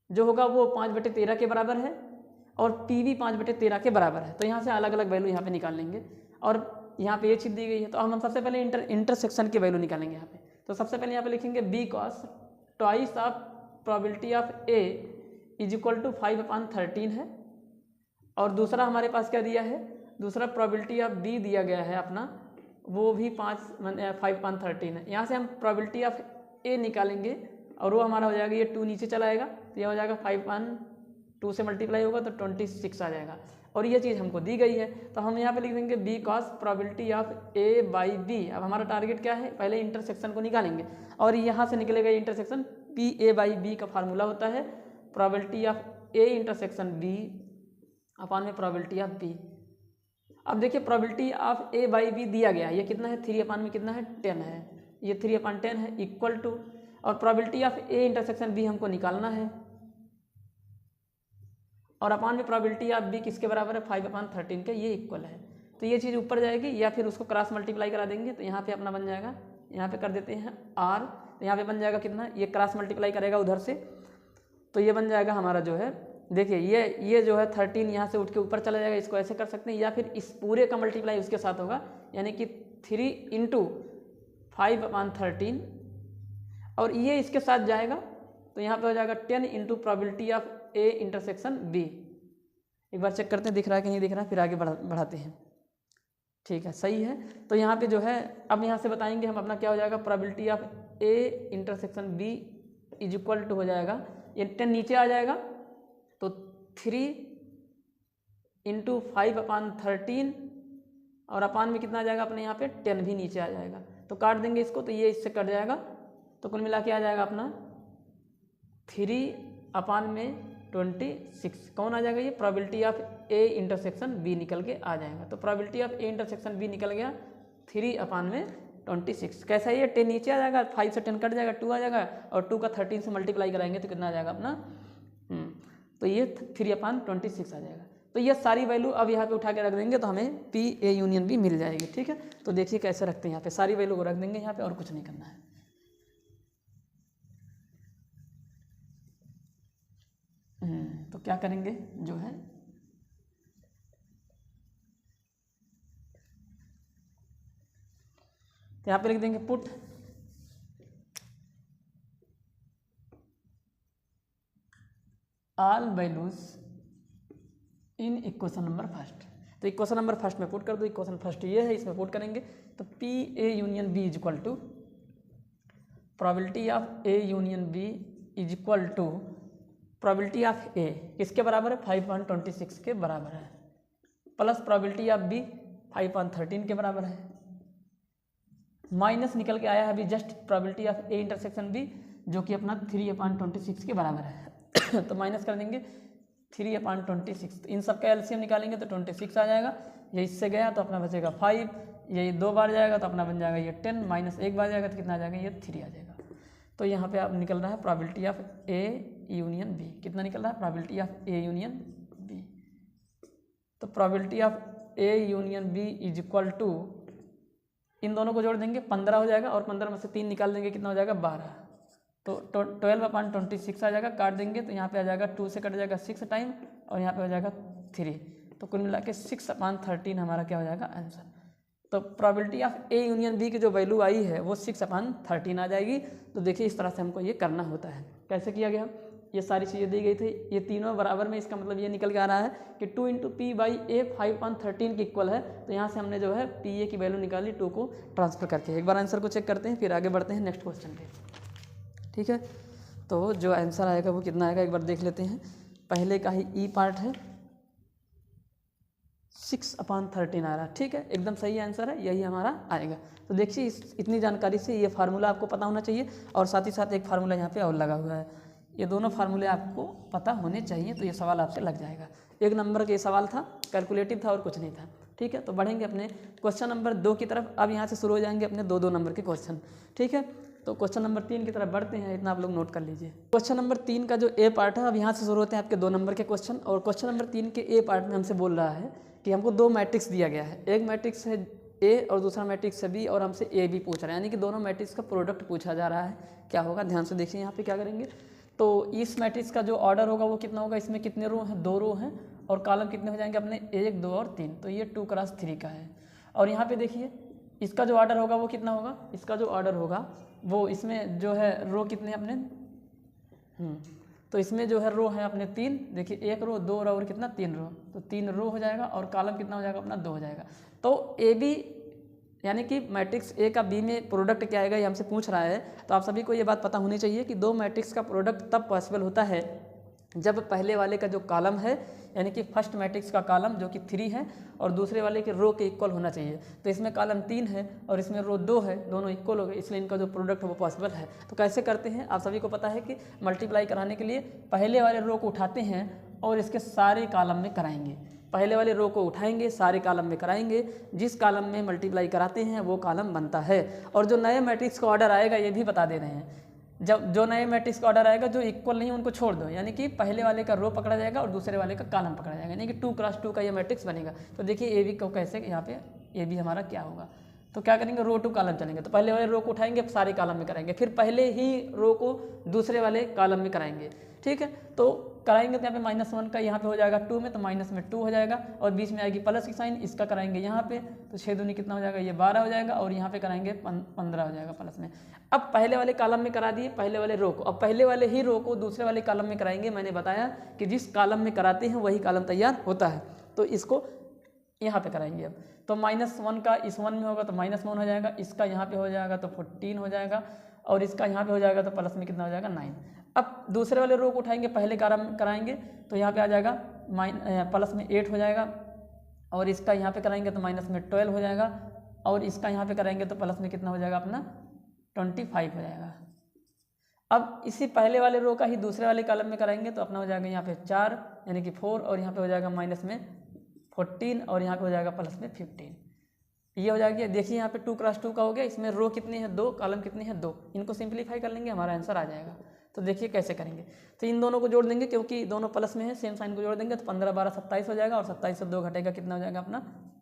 जो होगा वो 5/13 के बराबर है और पी बी 5/13 के बराबर है। तो यहाँ से अलग अलग वैल्यू यहाँ पे निकाल लेंगे और यहाँ पे ये चीज़ दी गई है, तो हम सबसे पहले इंटरसेक्शन की वैल्यू निकालेंगे यहाँ पे। तो सबसे पहले यहाँ पे लिखेंगे because twice of probability of A is equal to 5/13 है और दूसरा हमारे पास क्या दिया है, दूसरा प्रोबेबिलिटी ऑफ बी दिया गया है अपना, वो भी 5/13 है। यहाँ से हम प्रोबेबिलिटी ऑफ ए निकालेंगे और वो हमारा हो जाएगा, ये 2 नीचे चला आएगा तो ये हो जाएगा 5/2 से मल्टीप्लाई होगा तो 26 आ जाएगा और ये चीज़ हमको दी गई है। तो हम यहाँ पे लिख देंगे because probability of A by B. अब हमारा टारगेट क्या है, पहले इंटरसेक्शन को निकालेंगे और यहाँ से निकलेगा intersection, P A by B का फार्मूला होता है probability of A intersection B upon में प्रोबेबिलिटी ऑफ बी। अब देखिए probability of A by B दिया गया है, ये कितना है 3 अपॉन में कितना है 10 है, ये 3/10 है इक्वल टू, और probability of A intersection B हमको निकालना है और अपॉन में प्रोबेबिलिटी ऑफ बी किसके बराबर है 5/13 के, ये इक्वल है। तो ये चीज़ ऊपर जाएगी या फिर उसको क्रॉस मल्टीप्लाई करा देंगे तो यहाँ पे अपना बन जाएगा, यहाँ पे कर देते हैं आर, तो यहाँ पे बन जाएगा कितना, ये क्रॉस मल्टीप्लाई करेगा उधर से तो ये बन जाएगा हमारा जो है, देखिए ये जो है 13 यहाँ से उठ के ऊपर चला जाएगा, इसको ऐसे कर सकते हैं या फिर इस पूरे का मल्टीप्लाई उसके साथ होगा, यानी कि 3 इंटू 5/13 और ये इसके साथ जाएगा तो यहाँ पे हो जाएगा 10 into probability of A intersection B. एक बार चेक करते हैं दिख रहा है कि नहीं दिख रहा है, फिर आगे बढ़ाते हैं। ठीक है, सही है। तो यहाँ पे जो है अब यहाँ से बताएंगे हम अपना क्या हो जाएगा, probability of A intersection B is equal to हो जाएगा, ये 10 नीचे आ जाएगा तो 3 इंटू 5/13 और अपान में कितना आ जाएगा अपने यहाँ पे 10 भी नीचे आ जाएगा, तो काट देंगे इसको तो ये इससे कट जाएगा, तो कुल मिला के आ जाएगा अपना 3/26। कौन आ जाएगा, ये probability of A intersection B निकल के आ जाएगा। तो probability of A intersection B निकल गया 3/26। कैसा है, ये 10 नीचे आ जाएगा, 5 से 10 कट जाएगा, 2 आ जाएगा और 2 का 13 से मल्टीप्लाई कराएंगे तो कितना आ जाएगा अपना, तो ये 3/26 आ जाएगा। तो ये सारी वैल्यू अब यहाँ पे उठा के रख देंगे तो हमें पी ए यूनियन भी मिल जाएगी। ठीक है, तो देखिए कैसे रखते हैं, यहाँ पे सारी वैल्यू को रख देंगे यहाँ पे और कुछ नहीं करना है। तो क्या करेंगे जो है, तो यहाँ पे लिख देंगे put all values in equation number first. तो इक्वेशन नंबर फर्स्ट में पुट कर दो, इक्वेशन फर्स्ट ये है, इसमें पुट करेंगे तो P A union B is equal to probability of A union B is equal to probability of A किसके बराबर है 5/26 के बराबर है, प्लस प्रोबेबिलिटी ऑफ बी 5/13 के बराबर है, माइनस निकल के आया है अभी just probability of A intersection B जो कि अपना 3/26 के बराबर है तो माइनस कर देंगे 3/26, तो इन सब का एलसीएम निकालेंगे तो 26 आ जाएगा, ये इससे गया तो अपना बचेगा 5, ये 2 बार जाएगा तो अपना बन जाएगा ये 10, माइनस 1 बार जाएगा तो कितना आ जाएगा, ये 3 आ जाएगा। तो यहाँ पे अब निकल रहा है probability of A union B, कितना निकल रहा है, probability of A union B. तो probability of A union B is equal to, इन दोनों को जोड़ देंगे 15 हो जाएगा, और 15 में से 3 निकाल देंगे, कितना हो जाएगा 12। तो 12/26 आ जाएगा, काट देंगे तो यहाँ पे आ जाएगा 2 से कट जाएगा 6 टाइम, और यहाँ पे हो जाएगा 3। तो कुल मिला के 6/13 हमारा क्या हो जाएगा आंसर। तो probability of A union B की जो वैल्यू आई है वो 6/13 आ जाएगी। तो देखिए इस तरह से हमको ये करना होता है। कैसे किया गया, ये सारी चीज़ें दी गई थी, ये तीनों बराबर में, इसका मतलब ये निकल के आ रहा है कि 2 × p/a 5/13 के इक्वल है। तो यहाँ से हमने जो है पी ए की वैल्यू निकाली 2 को ट्रांसफर करके। एक बार आंसर को चेक करते हैं, फिर आगे बढ़ते हैं नेक्स्ट क्वेश्चन पे। ठीक है, तो जो आंसर आएगा वो कितना आएगा एक बार देख लेते हैं। पहले का ही ई पार्ट है, 6/13 आ रहा है। ठीक है, एकदम सही आंसर है, यही हमारा आएगा। तो देखिए इतनी जानकारी से ये फार्मूला आपको पता होना चाहिए, और साथ ही साथ एक फार्मूला यहाँ पे और लगा हुआ है। ये दोनों फार्मूले आपको पता होने चाहिए, तो ये सवाल आपसे लग जाएगा। 1 नंबर का ये सवाल था, कैलकुलेटिव था और कुछ नहीं था। ठीक है, तो बढ़ेंगे अपने क्वेश्चन नंबर 2 की तरफ। अब यहाँ से शुरू हो जाएंगे अपने 2-2 नंबर के क्वेश्चन। ठीक है, तो क्वेश्चन नंबर 3 की तरफ बढ़ते हैं, इतना आप लोग नोट कर लीजिए। क्वेश्चन नंबर 3 का जो ए पार्ट है, अब यहाँ से शुरू होते हैं आपके 2 नंबर के क्वेश्चन। और क्वेश्चन नंबर 3 के ए पार्ट में हमसे बोल रहा है कि हमको 2 मैट्रिक्स दिया गया है, एक मैट्रिक्स है ए और दूसरा मैट्रिक्स है बी, और हमसे ए बी पूछ रहा है, यानी कि दोनों मैट्रिक्स का प्रोडक्ट पूछा जा रहा है। क्या होगा, ध्यान से देखिए यहाँ पे क्या करेंगे। तो इस मैट्रिक्स का जो ऑर्डर होगा वो कितना होगा, इसमें कितने रो हैं, 2 रो हैं, और कॉलम कितने हो जाएंगे अपने 1, 2 और 3। तो ये 2x3 का है। और यहाँ पे देखिए इसका जो ऑर्डर होगा वो कितना होगा, इसका जो ऑर्डर होगा वो इसमें जो है रो कितने हैं अपने, तो इसमें जो है रो है अपने 3। देखिए 1 रो, 2 रो और कितना 3 रो, तो 3 रो हो जाएगा, और कॉलम कितना हो जाएगा अपना 2 हो जाएगा। तो ए बी यानी कि मैट्रिक्स ए का बी में प्रोडक्ट क्या आएगा, ये हमसे पूछ रहा है। तो आप सभी को ये बात पता होनी चाहिए कि 2 मैट्रिक्स का प्रोडक्ट तब पॉसिबल होता है जब पहले वाले का जो कॉलम है, यानी कि फर्स्ट मैट्रिक्स का कॉलम जो कि 3 है, और दूसरे वाले के रो के इक्वल होना चाहिए। तो इसमें कॉलम 3 है और इसमें रो 2 है, दोनों इक्वल हो गए, इसलिए इनका जो प्रोडक्ट है वो पॉसिबल है। तो कैसे करते हैं, आप सभी को पता है कि मल्टीप्लाई कराने के लिए पहले वाले रो को उठाते हैं और इसके सारे कॉलम में कराएंगे। पहले वाले रो को उठाएंगे, सारे कॉलम में कराएंगे, जिस कॉलम में मल्टीप्लाई कराते हैं वो कॉलम बनता है। और जो नए मैट्रिक्स का ऑर्डर आएगा ये भी बता दे रहे हैं, जब जो नए मैट्रिक्स का ऑर्डर आएगा जो इक्वल नहीं उनको छोड़ दो, यानी कि पहले वाले का रो पकड़ा जाएगा और दूसरे वाले का कॉलम पकड़ा जाएगा, यानी कि 2x2 का ये मैट्रिक्स बनेगा। तो देखिए ए बी को कैसे, यहाँ पे ए बी हमारा क्या होगा, तो क्या करेंगे, रो टू कॉलम चलेंगे। तो पहले वाले रो को उठाएंगे, सारे कॉलम में कराएंगे, फिर पहले ही रो को दूसरे वाले कॉलम में कराएंगे। ठीक है, तो कराएंगे तो यहाँ पे -1 का यहाँ पे हो जाएगा 2 में, तो माइनस में 2 हो जाएगा, और बीच में आएगी प्लस की साइन, इसका कराएंगे यहाँ पे, तो 6 दूनी कितना हो जाएगा, ये 12 हो जाएगा, और यहाँ पे कराएंगे 15 हो जाएगा प्लस में। अब पहले वाले कॉलम में करा दिए पहले वाले रो को, अब पहले वाले ही रो को दूसरे वाले कॉलम में कराएंगे। मैंने बताया कि जिस कॉलम में कराते हैं वही कॉलम तैयार होता है, तो इसको यहाँ पे कराएंगे। अब तो -1 का इस 1 में होगा तो -1 हो जाएगा, इसका यहाँ पे हो जाएगा तो 14 हो जाएगा, और इसका यहाँ पे हो जाएगा तो प्लस में कितना हो जाएगा 9। अब दूसरे वाले रो को उठाएंगे, पहले कराएंगे तो यहाँ पे आ जाएगा प्लस में 8 हो जाएगा, और इसका यहाँ पे कराएंगे तो माइनस में 12 हो जाएगा, और इसका यहाँ पे कराएंगे तो प्लस में कितना हो जाएगा अपना 25 हो जाएगा। अब इसी पहले वाले रो का ही दूसरे वाले कॉलम में कराएंगे तो अपना हो जाएगा यहाँ पे 4 यानी कि 4, और यहाँ पे हो जाएगा माइनस में 14, और यहाँ पे हो जाएगा प्लस में 15। ये हो जाएगा। देखिए यहाँ पे 2x2 का हो गया, इसमें रो कितनी है 2, कॉलम कितनी है 2, इनको सिंप्लीफाई कर लेंगे, हमारा आंसर आ जाएगा। तो देखिए कैसे करेंगे, तो इन दोनों को जोड़ देंगे क्योंकि दोनों प्लस में है, सेम साइन को जोड़ देंगे तो 15, 12, 27 हो जाएगा, और 27 से 2 घटेगा कितना हो जाएगा अपना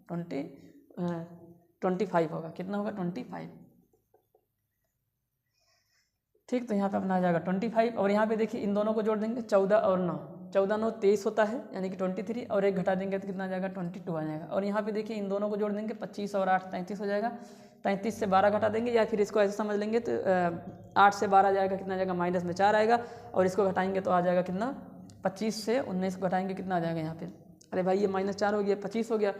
25 होगा, कितना होगा 25। ठीक, तो यहाँ पे अपना आ जाएगा 25, और यहाँ पे देखिए इन दोनों को जोड़ देंगे 14 और 9, 14 9 23 होता है यानी कि 23, और 1 घटा देंगे तो कितना आ जाएगा 22 आ जाएगा। और यहाँ पे देखिए इन दोनों को जोड़ देंगे 25 और 8 33 हो जाएगा, 33 से 12 घटा देंगे, या फिर इसको ऐसे समझ लेंगे तो 8 से 12 जाएगा कितना आ जाएगा माइनस में 4 आएगा, और इसको घटाएंगे तो आ जाएगा कितना 25 से 19 को घटाएंगे कितना आ जाएगा यहाँ पे, अरे भाई ये -4 हो गया 25 हो गया,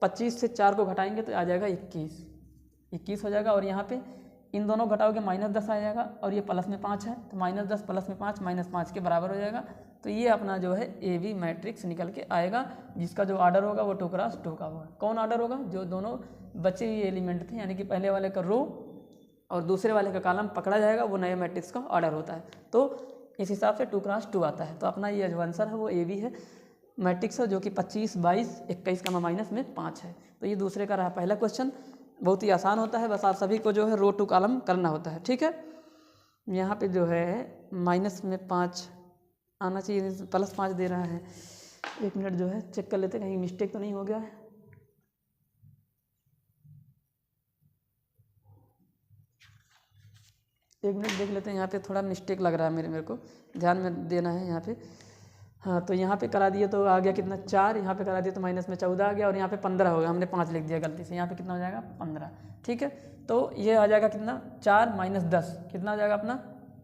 25 से 4 को घटाएंगे तो आ जाएगा 21 हो जाएगा, और यहाँ पे इन दोनों घटाओगे -10 आ जाएगा, और ये प्लस में 5 है तो -10 प्लस में 5 -5 के बराबर हो जाएगा। तो ये अपना जो है ए बी मैट्रिक्स निकल के आएगा, जिसका जो ऑर्डर होगा वो 2x2 का होगा। कौन ऑर्डर होगा, जो दोनों बचे हुए एलिमेंट थे यानी कि पहले वाले का रो और दूसरे वाले का कॉलम पकड़ा जाएगा, वो नए मैट्रिक्स का ऑर्डर होता है। तो इस हिसाब से 2x2 आता है। तो अपना ये जो आंसर है वो ए बी है मैट्रिक्स है, जो कि 25, 22, 21 का -5 है। तो ये दूसरे का रहा पहला क्वेश्चन। बहुत ही आसान होता है, बस आप सभी को जो है रो टू कॉलम करना होता है। ठीक है, यहाँ पे जो है माइनस में 5 आना चाहिए, प्लस 5 दे रहा है। एक मिनट जो है चेक कर लेते हैं कहीं मिस्टेक तो नहीं हो गया है। एक मिनट देख लेते हैं, यहाँ पे थोड़ा मिस्टेक लग रहा है मेरे को ध्यान में देना है यहाँ पे। हाँ, तो यहाँ पे करा दिए तो आ गया कितना 4, यहाँ पे करा दिए तो माइनस में 14 आ गया, और यहाँ पे 15 हो गया, हमने 5 लिख दिया गलती से, यहाँ पे कितना हो जाएगा 15। ठीक है, तो ये आ जाएगा कितना 4 माइनस 10 कितना आ जाएगा अपना,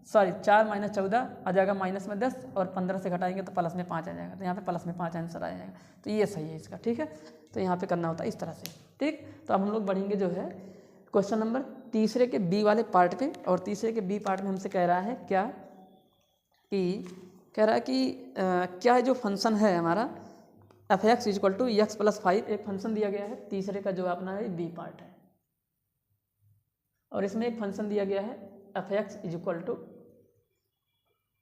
सॉरी 4 माइनस 14 आ जाएगा माइनस में 10, और 15 से घटाएंगे तो प्लस में 5 आ जाएगा, तो यहाँ पे प्लस में 5 आंसर आ जाएगा। तो ये सही है इसका। ठीक है, तो यहाँ पे करना होता है इस तरह से। ठीक, तो अब हम लोग बढ़ेंगे जो है क्वेश्चन नंबर तीसरे के बी वाले पार्ट पे, और तीसरे के बी पार्ट में हमसे कह रहा है क्या कि क्या जो फंक्शन है हमारा F X equal to X plus 5 एक फंक्शन दिया गया है, तीसरे का जो अपना है बी पार्ट है, और इसमें एक फंक्शन दिया गया है F X equal to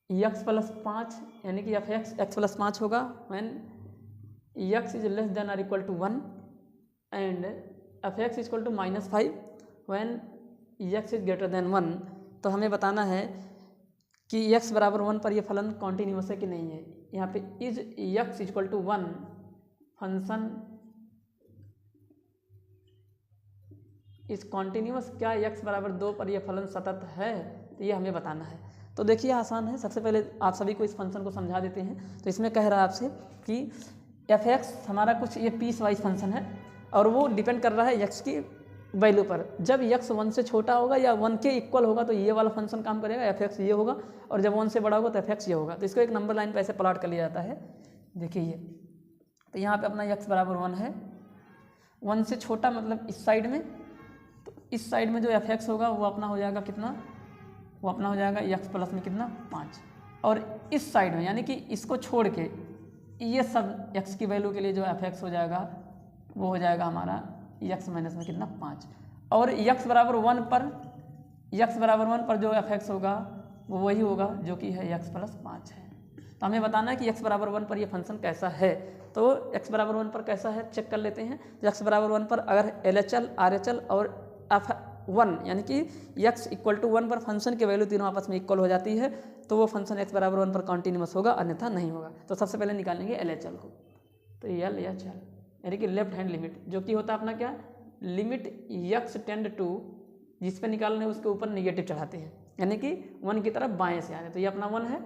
X plus 5, यानी कि एफ एक्स एक्स प्लस 5 होगा when X is less than और equal to 1, and F X equal to minus 5 when X is greater than 1। तो हमें बताना है कि x बराबर 1 पर ये फलन कॉन्टीन्यूअस है कि नहीं है। यहाँ पे is x equal to 1 function is continuous, क्या x बराबर 2 पर यह फलन सतत है, तो ये हमें बताना है। तो देखिए आसान है, सबसे पहले आप सभी को इस फंक्शन को समझा देते हैं। तो इसमें कह रहा है आपसे कि एफ एक्स हमारा कुछ ये पीस वाइज फंक्शन है, और वो डिपेंड कर रहा है x की वैल्यू पर। जब x 1 से छोटा होगा या 1 के इक्वल होगा तो ये वाला फंक्शन काम करेगा, एफ एक्स ये होगा, और जब 1 से बड़ा होगा तो एफ एक्स ये होगा। तो इसको एक नंबर लाइन पे ऐसे प्लॉट कर लिया जाता है। देखिए ये, तो यहाँ पे अपना x बराबर 1 है, 1 से छोटा मतलब इस साइड में, तो इस साइड में जो एफ एक्स होगा वो अपना हो जाएगा कितना, वो अपना हो जाएगा x प्लस में कितना 5, और इस साइड में यानी कि इसको छोड़ के ये सब x की वैल्यू के लिए जो एफ एक्स हो जाएगा वो हो जाएगा हमारा x माइनस में कितना 5, और x बराबर 1 पर जो एफ एक्स होगा वो वही होगा जो कि है x प्लस 5 है। तो हमें बताना है कि x बराबर 1 पर ये फंक्शन कैसा है। तो x बराबर 1 पर कैसा है चेक कर लेते हैं। तो x बराबर 1 पर अगर LHL RHL और F1 यानी कि x इक्वल टू 1 पर फंक्शन की वैल्यू तीनों आपस में इक्वल हो जाती है, तो वो फंक्शन x बराबर 1 पर कॉन्टीन्यूअस होगा, अन्यथा नहीं होगा। तो सबसे पहले निकालेंगे LHL को, तो LHL यानी कि लेफ्ट हैंड लिमिट, जो कि होता है अपना क्या, लिमिट x टेंड टू, जिस पे निकालने उसके ऊपर निगेटिव चढ़ाते हैं, यानी कि 1 की तरफ बाएं से आ रहे। तो ये अपना 1 है,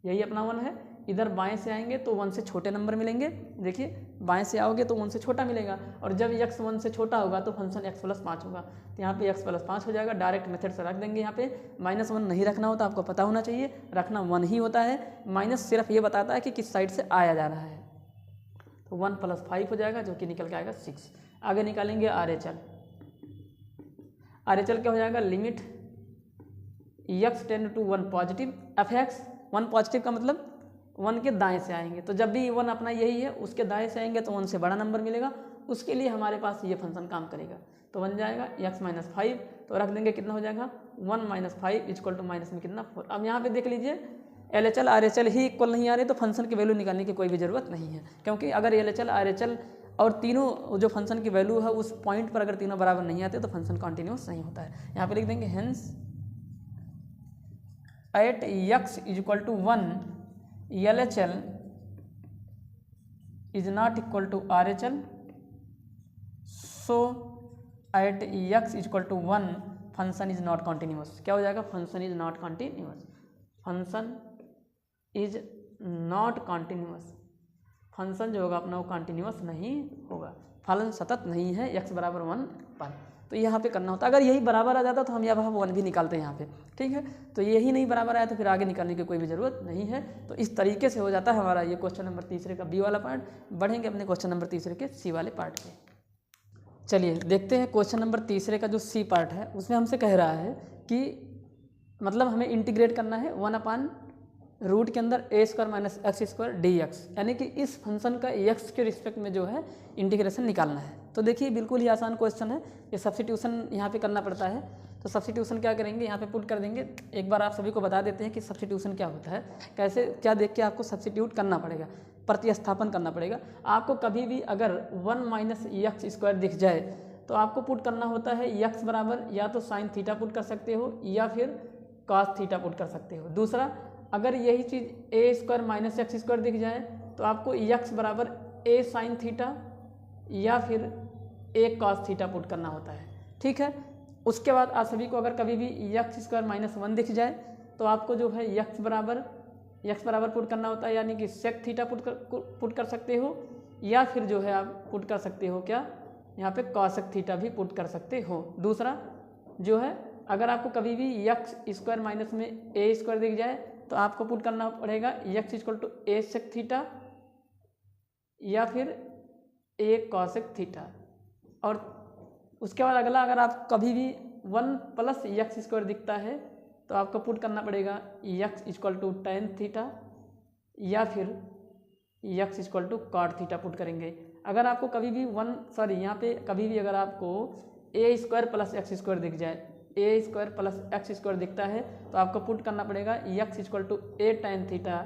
यही अपना 1 है। इधर बाएं से आएंगे तो 1 से छोटे नंबर मिलेंगे। देखिए बाएं से आओगे तो 1 से छोटा मिलेगा, और जब x 1 से छोटा होगा तो फंक्शन x प्लस 5 होगा। तो यहाँ पे x प्लस 5 हो जाएगा। डायरेक्ट मेथड से रख देंगे। यहाँ पे -1 नहीं रखना होता, आपको पता होना चाहिए, रखना 1 ही होता है। माइनस सिर्फ ये बताता है कि किस साइड से आया जा रहा है। तो 1 प्लस 5 हो जाएगा, जो कि निकल के आएगा 6। आगे निकालेंगे RHL। RHL क्या हो जाएगा, limit x tend to 1 positive, F X 1 positive का मतलब 1 के दाएं से आएंगे। तो जब भी 1 अपना यही है, उसके दाएं से आएंगे तो 1 से बड़ा नंबर मिलेगा, उसके लिए हमारे पास ये फंक्शन काम करेगा। तो बन जाएगा x माइनस 5, तो रख देंगे कितना हो जाएगा 1 माइनस 5 इक्वल टू माइनस में कितना 4। अब यहाँ पे देख लीजिए LHL RHL ही इक्वल नहीं आ रहे, तो फंक्शन की वैल्यू निकालने की कोई भी ज़रूरत नहीं है, क्योंकि अगर LHL RHL और तीनों जो फंक्शन की वैल्यू है उस पॉइंट पर अगर तीनों बराबर नहीं आते तो फंक्शन कॉन्टिन्यूस नहीं होता है। यहाँ पे लिख देंगे hence at x equal to 1 LHL is not equal to RHL, so at x equal to 1 function is not continuous. क्या हो जाएगा, function is not continuous, function is not continuous. Function जो होगा अपना वो कॉन्टिन्यूस नहीं होगा, फलन सतत नहीं है x बराबर 1 पर। तो यहाँ पे करना होता है। अगर यही बराबर आ जाता तो हम यहाँ 1 भी निकालते हैं यहाँ पे, ठीक है। तो यही नहीं बराबर आया तो फिर आगे निकालने की कोई भी ज़रूरत नहीं है। तो इस तरीके से हो जाता है हमारा ये क्वेश्चन नंबर तीसरे का बी वाला पार्ट। बढ़ेंगे अपने क्वेश्चन नंबर तीसरे के सी वाले पार्ट पे। चलिए देखते हैं क्वेश्चन नंबर तीसरे का जो सी पार्ट है, उसमें हमसे कह रहा है कि मतलब हमें इंटीग्रेट करना है 1 रूट के अंदर a² माइनस x² dx, यानी कि इस फंक्शन का x के रिस्पेक्ट में जो है इंटीग्रेशन निकालना है। तो देखिए बिल्कुल ही आसान क्वेश्चन है, ये सब्स्टिट्यूशन यहाँ पे करना पड़ता है। तो सब्स्टिट्यूशन क्या करेंगे, यहाँ पे पुट कर देंगे। एक बार आप सभी को बता देते हैं कि सब्स्टिट्यूशन क्या होता है, कैसे क्या देख के आपको सब्स्टिट्यूट करना पड़ेगा, प्रतिस्थापन करना पड़ेगा। आपको कभी भी अगर 1 माइनस x² दिख जाए तो आपको पुट करना होता है यक्स बराबर या तो साइन थीटा पुट कर सकते हो या फिर कॉस थीटा पुट कर सकते हो। दूसरा, अगर यही चीज़ ए स्क्वायर माइनस एक्स स्क्वायर दिख जाए तो आपको यक्स बराबर ए साइन थीटा या फिर ए कॉस थीटा पुट करना होता है, ठीक है। उसके बाद आप सभी को अगर कभी भी यक्स स्क्वायर माइनस 1 दिख जाए तो आपको जो है यक्स बराबर पुट करना होता है, यानी कि सेक थीटा पुट कर सकते हो या फिर जो है आप पुट कर सकते हो क्या, यहाँ पे कॉसेक थीटा भी पुट कर सकते हो। दूसरा जो है, अगर आपको कभी भी यक्स स्क्वायर माइनस में ए स्क्वायर दिख जाए तो आपको पुट करना पड़ेगा X equal to A sec theta या फिर ए कॉसेक थीटा। और उसके बाद अगला, अगर आप कभी भी 1 प्लस यक्स स्क्वायर दिखता है तो आपको पुट करना पड़ेगा X equal to tan theta या फिर X equal to cot theta put करेंगे। अगर आपको कभी भी यहाँ पे कभी भी अगर आपको A square plus X square दिख जाए, A square plus X square दिखता है तो आपको पुट करना पड़ेगा X equal to A tan theta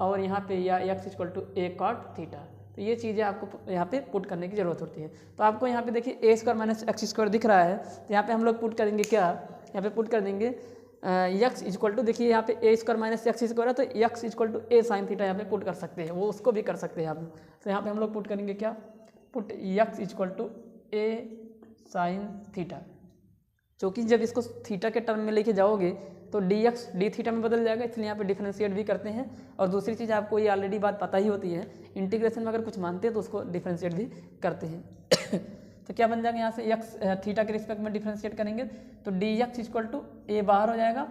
और यहाँ पे या X equal to A cot theta. तो ये चीज़ें आपको यहाँ पे पुट करने की ज़रूरत होती है। तो आपको यहाँ पे देखिए ए स्क्वायर माइनस एक्स स्क्वायर दिख रहा है, तो यहाँ पे हम लोग पुट करेंगे क्या, यहाँ पे पुट कर देंगे यक्स इक्वल टू, देखिए यहाँ पे A square minus X square है तो X equal to A sine theta यहाँ पे पुट कर सकते हैं, वो उसको भी कर सकते हैं आप। तो यहाँ पे हम लोग पुट करेंगे क्या, put X equal to A sine theta, क्योंकि जब इसको थीटा के टर्म में लेके जाओगे तो डी एक्स डी थीटा में बदल जाएगा, इसलिए यहाँ पे डिफरेंशिएट भी करते हैं। और दूसरी चीज़ आपको ये ऑलरेडी बात पता ही होती है, इंटीग्रेशन में अगर कुछ मानते हैं तो उसको डिफरेंशिएट भी करते हैं। तो क्या बन जाएगा, यहाँ से एक्स थीटा के रिस्पेक्ट में डिफरेंशिएट करेंगे तो डी एक्स इक्वल टू ए बाहर हो जाएगा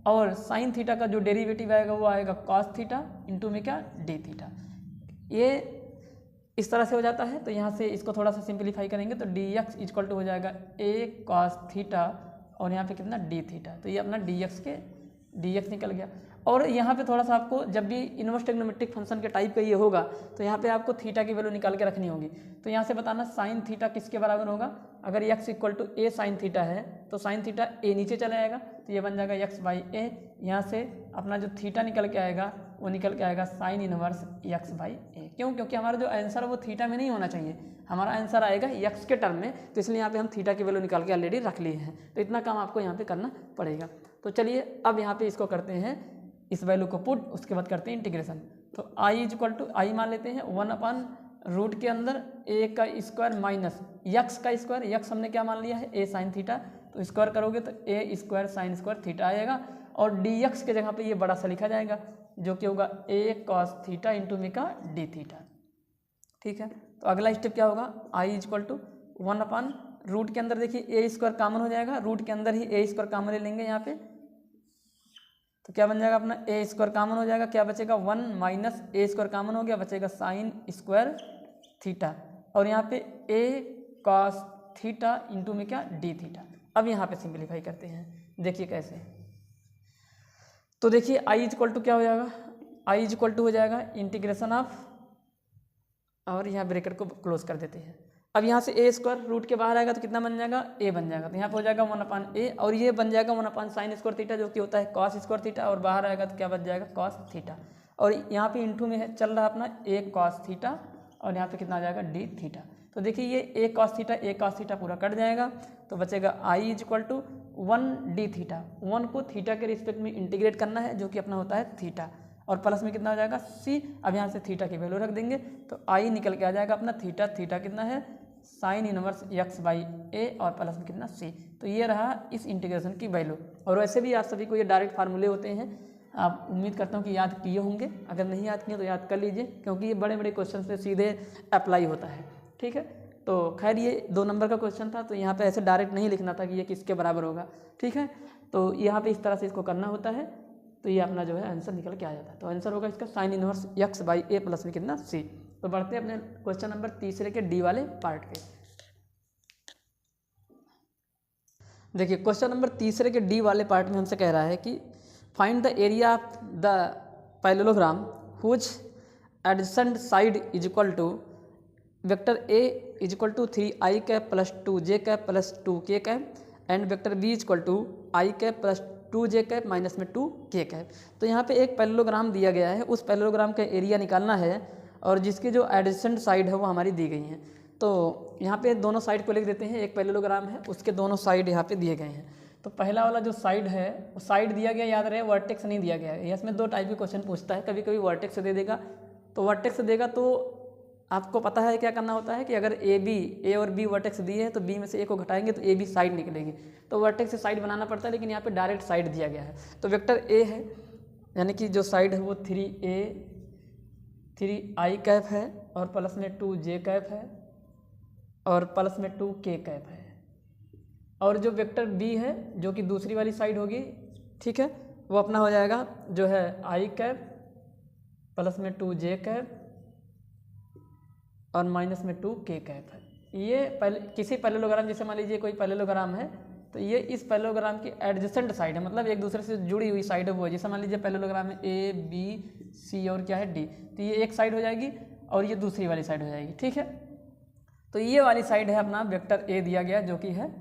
और साइन थीटा का जो डेरिवेटिव आएगा वो आएगा कॉस थीटा इंटू में क्या, डी थीटा। ये इस तरह से हो जाता है। तो यहाँ से इसको थोड़ा सा सिंप्लीफाई करेंगे तो डी एक्स इक्वल टू हो जाएगा ए कॉस थीटा और यहाँ पे कितना, डी थीटा। तो ये अपना डी एक्स निकल गया। और यहाँ पे थोड़ा सा आपको जब भी इनवर्स ट्रिग्नोमेट्रिक फंक्शन के टाइप का ये होगा तो यहाँ पे आपको थीटा की वैल्यू निकाल के रखनी होगी। तो यहाँ से बताना साइन थीटा किसके बराबर होगा, अगर X equal to A sine theta है तो साइन थीटा ए नीचे चला जाएगा तो ये बन जाएगा एक्स बाई ए। यहाँ से अपना जो थीटा निकल के आएगा वो निकल के आएगा साइन इनवर्स एक्स बाई ए। क्यों, क्योंकि हमारा जो आंसर वो थीटा में नहीं होना चाहिए, हमारा आंसर आएगा एक्स के टर्म में, तो इसलिए यहाँ पे हम थीटा की वैल्यू निकाल के ऑलरेडी रख लिए हैं। तो इतना काम आपको यहाँ पे करना पड़ेगा। तो चलिए अब यहाँ पे इसको करते हैं, इस वैल्यू को पुट, उसके बाद करते हैं इंटीग्रेशन। तो आई इज इक्वल टू आई मान लेते हैं 1/रूट के अंदर ए का स्क्वायर माइनस यक्स का स्क्वायर, यक्स हमने क्या मान लिया है, ए साइन थीटा, तो स्क्वायर करोगे तो ए स्क्वायर साइन स्क्वायर थीटा आएगा और डी एक्स के जगह पे ये बड़ा सा लिखा जाएगा जो कि होगा ए कॉस थीटा इंटू में का डी थीटा। ठीक है, तो अगला स्टेप क्या होगा, आई इज इक्वल टू 1/रूट के अंदर देखिए ए स्क्वायर कॉमन हो जाएगा, रूट के अंदर ही ए स्क्वायर कॉमन ले लेंगे यहाँ पे, तो क्या बन जाएगा अपना ए स्क्वायर कॉमन हो जाएगा, क्या बचेगा 1 माइनस ए स्क्वायर कॉमन हो गया, बचेगा साइन स्क्वायर थीटा और यहाँ पे ए कॉस थीटा इंटू में क्या, डी थीटा। अब यहाँ पे सिंप्लीफाई करते हैं, देखिए कैसे। तो देखिए आई इज इक्वल टू क्या हो जाएगा, आई इज इक्वल टू हो जाएगा इंटीग्रेशन ऑफ, और यहाँ ब्रैकेट को क्लोज कर देते हैं। अब यहाँ से ए स्क्वायर रूट के बाहर आएगा तो कितना बन जाएगा, ए बन जाएगा, तो यहाँ पे हो जाएगा 1/a और ये बन जाएगा 1 साइन स्क्वायर थीटा जो कि होता है कॉस स्क्वायर थीटा, और बाहर आएगा तो क्या बन जाएगा कॉस थीटा, और यहाँ पे इंटू में है चल रहा अपना ए कॉस थीटा और यहाँ पे कितना आ जाएगा डी थीटा। तो देखिए ये ए कॉस थीटा पूरा कट जाएगा तो बचेगा I is equal to 1 D theta, 1 को थीटा के रिस्पेक्ट में इंटीग्रेट करना है जो कि अपना होता है थीटा, और प्लस में कितना हो जाएगा सी। अब यहाँ से थीटा की वैल्यू रख देंगे तो आई निकल के आ जाएगा अपना थीटा, थीटा कितना है साइन इनवर्स एक्स बाई ए और प्लस में कितना सी। तो ये रहा इस इंटीग्रेशन की वैल्यू। और वैसे भी आप सभी को ये डायरेक्ट फार्मूले होते हैं, आप उम्मीद करता हूँ कि याद किए होंगे, अगर नहीं याद किए तो याद कर लीजिए क्योंकि ये बड़े बड़े क्वेश्चन से सीधे अप्लाई होता है। ठीक है, तो खैर ये 2 नंबर का क्वेश्चन था तो यहाँ पे ऐसे डायरेक्ट नहीं लिखना था कि ये किसके बराबर होगा। ठीक है, तो यहाँ पे इस तरह से इसको करना होता है तो ये अपना जो है आंसर निकल के आ जाता है। तो आंसर होगा इसका sine inverse x by A plus में कितना सी। तो बढ़ते हैं अपने क्वेश्चन नंबर 3 के डी वाले पार्ट पे। देखिए क्वेश्चन नंबर 3 के डी वाले पार्ट में हमसे कह रहा है कि find the area of the parallelogram whose adjacent side is equal to vector A is equal to 3i cap plus 2j cap plus 2k cap and vector B is equal to i cap plus 2j cap minus में 2k cap. तो यहाँ पे एक parallelogram दिया गया है, उस parallelogram का एरिया निकालना है और जिसकी जो एडजेसेंट साइड है वो हमारी दी गई है। तो यहाँ पे दोनों साइड को लिख देते हैं, एक पैरेललोग्राम है उसके दोनों साइड यहाँ पे दिए गए हैं। तो पहला वाला जो साइड है वो साइड दिया गया, याद रहे वर्टेक्स नहीं दिया गया है। इसमें दो टाइप के क्वेश्चन पूछता है, कभी कभी वर्टेक्स दे देगा, तो वर्टेक्स देगा तो आपको पता है क्या करना होता है कि अगर ए और बी वर्टेक्स दिए है तो बी में से ए को घटाएंगे तो ए बी साइड निकलेगी, तो वर्टेक्स से साइड बनाना पड़ता है, लेकिन यहाँ पे डायरेक्ट साइड दिया गया है। तो वेक्टर ए है, यानी कि जो साइड है वो 3a 3i कैप है और प्लस में 2j कैप है और प्लस में 2k कैप है। और जो वेक्टर बी है जो कि दूसरी वाली साइड होगी, ठीक है, वो अपना हो जाएगा जो है i कैप प्लस में 2j कैप और माइनस में 2k कैप है। ये पहले किसी पैरेललोग्राम, जैसे मान लीजिए कोई पैरेललोग्राम है तो ये इस पैरेललोग्राम की एडजेसेंट साइड है, मतलब एक दूसरे से जुड़ी हुई साइड है वो है। जैसे मान लीजिए पैरेललोग्राम में ए बी सी और क्या है डी, तो ये एक साइड हो जाएगी और ये दूसरी वाली साइड हो जाएगी, ठीक है। तो ये वाली साइड है अपना वेक्टर ए दिया गया जो कि है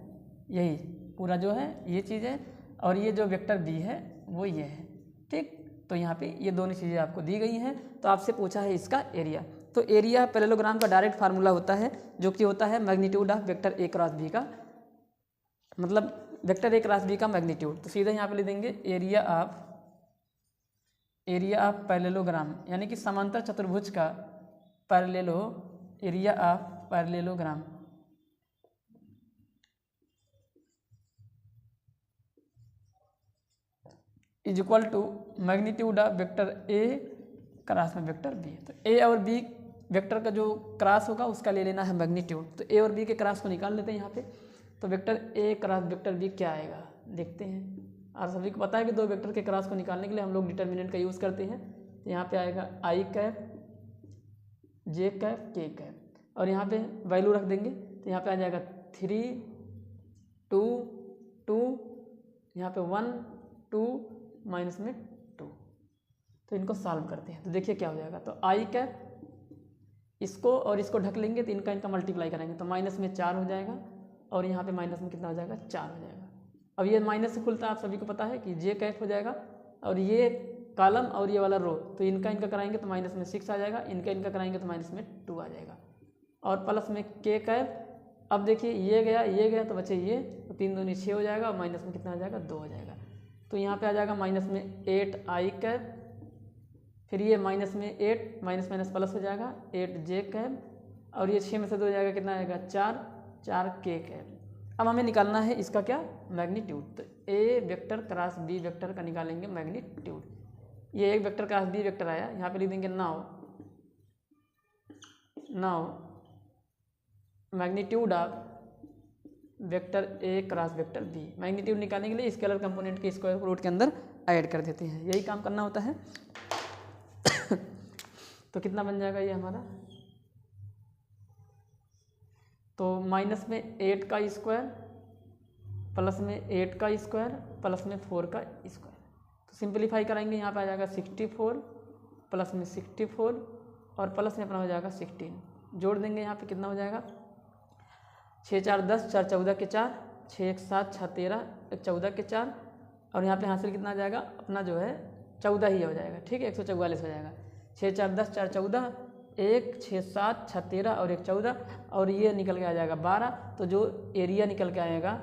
यही पूरा जो है ये चीज़ है, और ये जो वेक्टर बी है वो ये है, ठीक। तो यहाँ पे ये दोनों चीज़ें आपको दी गई हैं। तो आपसे पूछा है इसका एरिया, तो एरिया पैरेललोग्राम का डायरेक्ट फार्मूला होता है जो कि होता है magnitude of vector A cross B का, मतलब वेक्टर ए क्रॉस बी का मैग्नीट्यूड। तो सीधा यहाँ पे लिख देंगे एरिया ऑफ पैरेललोग्राम, यानी कि समांतर चतुर्भुज का area of parallelogram is equal to magnitude of vector A cross में वेक्टर बी। तो ए और बी वेक्टर का जो क्रॉस होगा उसका ले लेना है मैग्नीट्यूड। तो ए और बी के क्रॉस को निकाल लेते हैं यहाँ पे। तो vector A cross vector B क्या आएगा देखते हैं। और सभी को पता है कि दो वेक्टर के क्रॉस को निकालने के लिए हम लोग डिटर्मिनेंट का यूज़ करते हैं। तो यहाँ पे आएगा आई कैप जे कैप के कैप, और यहाँ पे वैल्यू रख देंगे। तो यहाँ पे आ जाएगा 3 2 2, यहाँ पे 1 2 माइनस में 2। तो इनको सॉल्व करते हैं तो देखिए क्या हो जाएगा। तो आई कैप इसको और इसको ढक लेंगे तो इनका मल्टीप्लाई करेंगे तो माइनस में 4 हो जाएगा, और यहाँ पे माइनस में कितना हो जाएगा 4 हो जाएगा। अब ये माइनस से खुलता है, आप सभी को पता है कि जे कैप हो जाएगा, और ये कॉलम और ये वाला रो, तो इनका कराएंगे तो माइनस में 6 आ जाएगा, इनका कराएंगे तो माइनस में 2 आ जाएगा, और प्लस में के कैप। अब देखिए ये गया तो बचे ये, तो 3 दूनी 6 हो जाएगा, और माइनस में कितना आ जाएगा 2 हो जाएगा। तो यहाँ पे आ जाएगा माइनस में 8 आई कैप, फिर ये माइनस में 8 माइनस माइनस प्लस हो जाएगा 8 जे कैप, और ये 6 में से 2 हो जाएगा कितना आएगा 4 के कैप। अब हमें निकालना है इसका क्या मैग्नीट्यूड। तो ए वेक्टर क्रॉस बी वेक्टर का निकालेंगे मैग्नीट्यूड। ये एक वेक्टर क्रॉस बी वेक्टर आया, यहाँ पे लिख देंगे now magnitude of vector A cross vector B. Magnitude निकालने के लिए स्केलर कंपोनेंट के स्क्वायर रूट के अंदर ऐड कर देते हैं, यही काम करना होता है। तो कितना बन जाएगा ये हमारा, तो माइनस में 8 का स्क्वायर प्लस में 8 का स्क्वायर प्लस में 4 का स्क्वायर। तो सिंपलीफाई कराएंगे, यहाँ पे आ जाएगा 64 प्लस में 64 और प्लस में अपना हो जाएगा 16। जोड़ देंगे यहाँ पे कितना हो जाएगा 6 4 10 4 14 के 4 6 1 7 6 13 1 14 के 4, और यहाँ पे हासिल कितना आ जाएगा अपना जो है 14 ही हो जाएगा, ठीक है 144 हो जाएगा। 6 4 10 4 14 1 6 7 6 13 और 1 14, और ये निकल के आ जाएगा 12। तो जो एरिया निकल के आएगा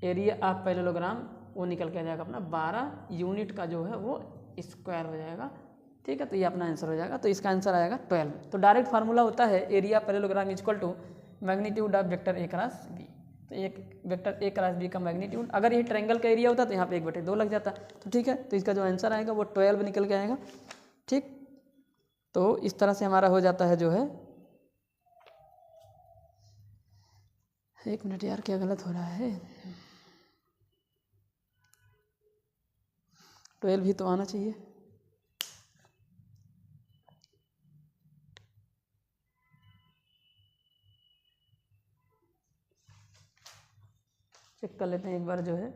एरिया ऑफ पैरेललोग्राम वो निकल के आ जाएगा अपना 12 यूनिट का जो है वो स्क्वायर हो जाएगा, ठीक है। तो ये अपना आंसर हो जाएगा। तो इसका आंसर आएगा 12। तो डायरेक्ट फार्मूला होता है area parallelogram equal to magnitude of vector A cross B. तो एक वेक्टर ए क्रॉस बी का मैग्नीट्यूड, अगर ये ट्रायंगल का एरिया होता तो यहाँ पे 1/2 लग जाता, तो ठीक है। तो इसका जो आंसर आएगा वो 12 निकल के आएगा, ठीक। तो इस तरह से हमारा हो जाता है जो है, एक मिनट यार क्या गलत हो रहा है, 12 ही तो आना चाहिए। चेक कर लेते हैं एक बार जो है,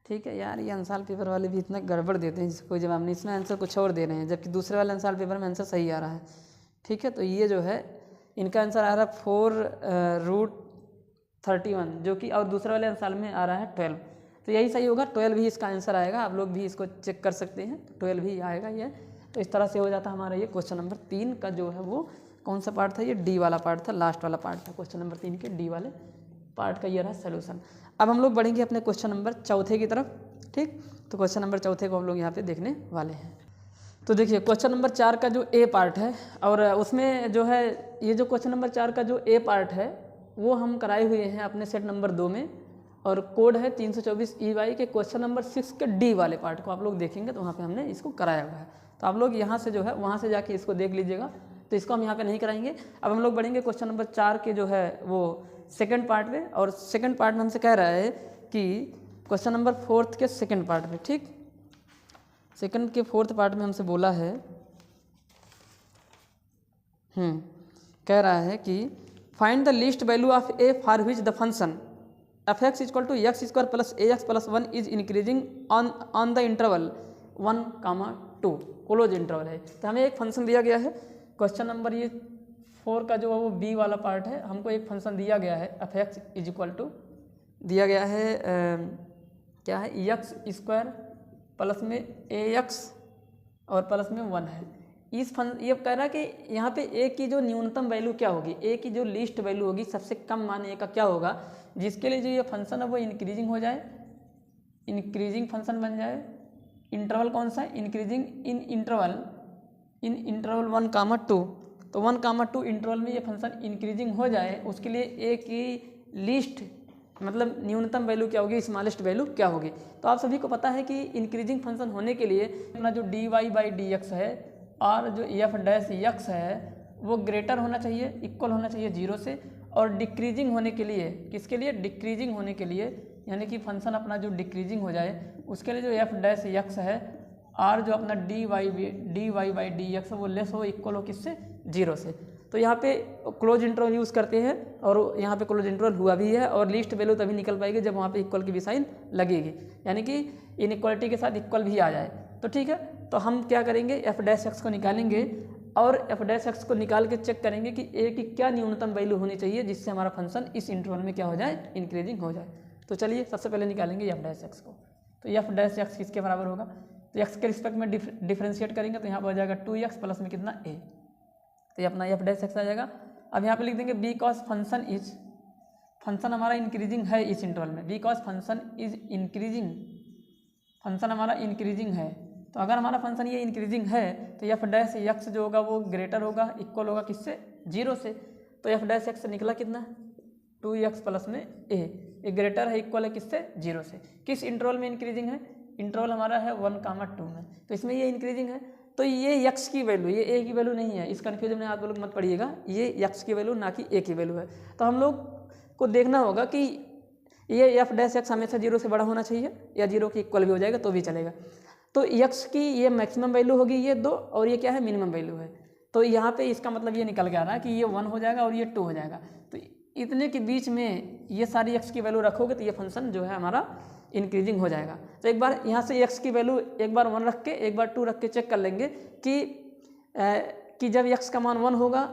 ठीक है यार। ये आंसर पेपर वाले भी इतना गड़बड़ देते हैं जिससे कोई जवाब नहीं, इसमें आंसर कुछ और दे रहे हैं जबकि दूसरे वाले आंसर पेपर में आंसर सही आ रहा है, ठीक है। तो ये जो है इनका आंसर आ रहा है 4√31 जो कि, और दूसरे वाले आंसर में आ रहा है 12। तो यही सही होगा, 12 ही इसका आंसर आएगा। आप लोग भी इसको चेक कर सकते हैं, 12 ही आएगा ये। तो इस तरह से हो जाता हमारा ये क्वेश्चन नंबर 3 का जो है वो कौन सा पार्ट था, ये डी वाला पार्ट था, लास्ट वाला पार्ट था क्वेश्चन नंबर 3 के डी वाले पार्ट का ये रहा सोल्यूशन। अब हम लोग बढ़ेंगे अपने क्वेश्चन नंबर 4 की तरफ, ठीक। तो क्वेश्चन नंबर 4 को हम लोग यहाँ पे देखने वाले हैं। तो देखिए क्वेश्चन नंबर 4 का जो ए पार्ट है, और उसमें जो है ये जो क्वेश्चन नंबर 4 का जो ए पार्ट है वो हम कराए हुए हैं अपने सेट नंबर 2 में, और कोड है 324 EY के क्वेश्चन नंबर 6 के डी वाले पार्ट को आप लोग देखेंगे तो वहाँ पे हमने इसको कराया हुआ है। तो आप लोग यहाँ से जो है वहाँ से जाके इसको देख लीजिएगा, तो इसको हम यहाँ पे नहीं कराएंगे। अब हम लोग बढ़ेंगे क्वेश्चन नंबर 4 के जो है वो सेकंड पार्ट में, और सेकंड पार्ट में हमसे कह रहा है कि क्वेश्चन नंबर 4 के सेकंड पार्ट में, ठीक, सेकंड के 4th पार्ट में हमसे बोला है, कह रहा है कि find the least value of A for which the function f(x) equal to X square plus ax+1 is increasing on the interval 1, 2 close interval है। तो हमें एक फंक्शन दिया गया है, क्वेश्चन नंबर ये 4 का जो है वो बी वाला पार्ट है, हमको एक फंक्शन दिया गया है f(x) इज इक्वल टू दिया गया है क्या है, एक्स स्क्वायर प्लस में ax और प्लस में 1 है। इस ये कह रहा है कि यहाँ पे a की जो न्यूनतम वैल्यू क्या होगी, a की जो लीस्ट वैल्यू होगी, सबसे कम मान a का क्या होगा, जिसके लिए जो ये फंक्शन है वो इंक्रीजिंग हो जाए, इंक्रीजिंग फंक्शन बन जाए। इंटरवल कौन सा है, इंक्रीजिंग इन इंटरवल 1, 2। तो 1, 2 इंटरवल में ये फंक्शन इंक्रीजिंग हो जाए, उसके लिए a की लीस्ट मतलब न्यूनतम वैल्यू क्या होगी, स्मॉलेस्ट वैल्यू क्या होगी। तो आप सभी को पता है कि इंक्रीजिंग फंक्शन होने के लिए अपना जो dy/dx है और जो f'(x) है वो ग्रेटर होना चाहिए, इक्वल होना चाहिए 0 से, और डिक्रीजिंग होने के लिए, किसके लिए, डिक्रीजिंग होने के लिए, यानी कि फंक्शन अपना जो डिक्रीजिंग हो जाए उसके लिए जो f'(x) है और जो अपना dy/dx है वो लेस हो, इक्वल हो किससे, 0 से। तो यहाँ पे क्लोज इंटरवल यूज़ करते हैं, और यहाँ पे क्लोज इंटरवल हुआ भी है, और लीस्ट वैल्यू तभी निकल पाएगी जब वहाँ पे इक्वल की भी साइन लगेगी, यानी कि इनइक्वालिटी के साथ इक्वल भी आ जाए। तो ठीक है, तो हम क्या करेंगे, f'(x) को निकालेंगे, और f'(x) को निकाल के चेक करेंगे कि a की क्या न्यूनतम वैल्यू होनी चाहिए जिससे हमारा फंक्शन इस इंटरवल में क्या हो जाए, इंक्रीजिंग हो जाए। तो चलिए सबसे पहले निकालेंगे f'(x) को। तो f'(x) किसके बराबर होगा, तो x के रिस्पेक्ट में डिफ्रेंशिएट करेंगे तो यहाँ पर हो जाएगा 2x प्लस में कितना a, तो ये अपना f'(x) आ जाएगा। अब यहाँ पे लिख देंगे बिकॉज फंक्शन इज, फंक्शन हमारा इंक्रीजिंग है इस इंटरवल में, because function is increasing, function हमारा इंक्रीजिंग है। तो अगर हमारा फंक्शन ये इंक्रीजिंग है तो f'(x) जो होगा वो ग्रेटर होगा, इक्वल होगा किससे, 0 से। तो f'(x) निकला कितना, 2x प्लस में a, ये ग्रेटर है, इक्वल है किससे, 0 से। किस इंटरवल में इंक्रीजिंग है, इंटरवल हमारा है 1, 2 में, तो इसमें ये इंक्रीजिंग है। तो ये x की वैल्यू, ये a की वैल्यू नहीं है, इस कन्फ्यूजन में आप लोग मत पड़िएगा, ये x की वैल्यू ना कि a की वैल्यू है। तो हम लोग को देखना होगा कि ये f'(x) हमेशा 0 से बड़ा होना चाहिए, या 0 के इक्वल भी हो जाएगा तो भी चलेगा। तो x की ये मैक्सिमम वैल्यू होगी ये 2, और ये क्या है, मिनिमम वैल्यू है। तो यहाँ पे इसका मतलब ये निकल के आ रहा है कि ये 1 हो जाएगा और ये 2 हो जाएगा। तो इतने के बीच में ये सारी x की वैल्यू रखोगे तो ये फंक्शन जो है हमारा इंक्रीजिंग हो जाएगा। तो एक बार यहाँ से x की वैल्यू एक बार 1 रख के एक बार 2 रख के चेक कर लेंगे कि जब x का मान 1 होगा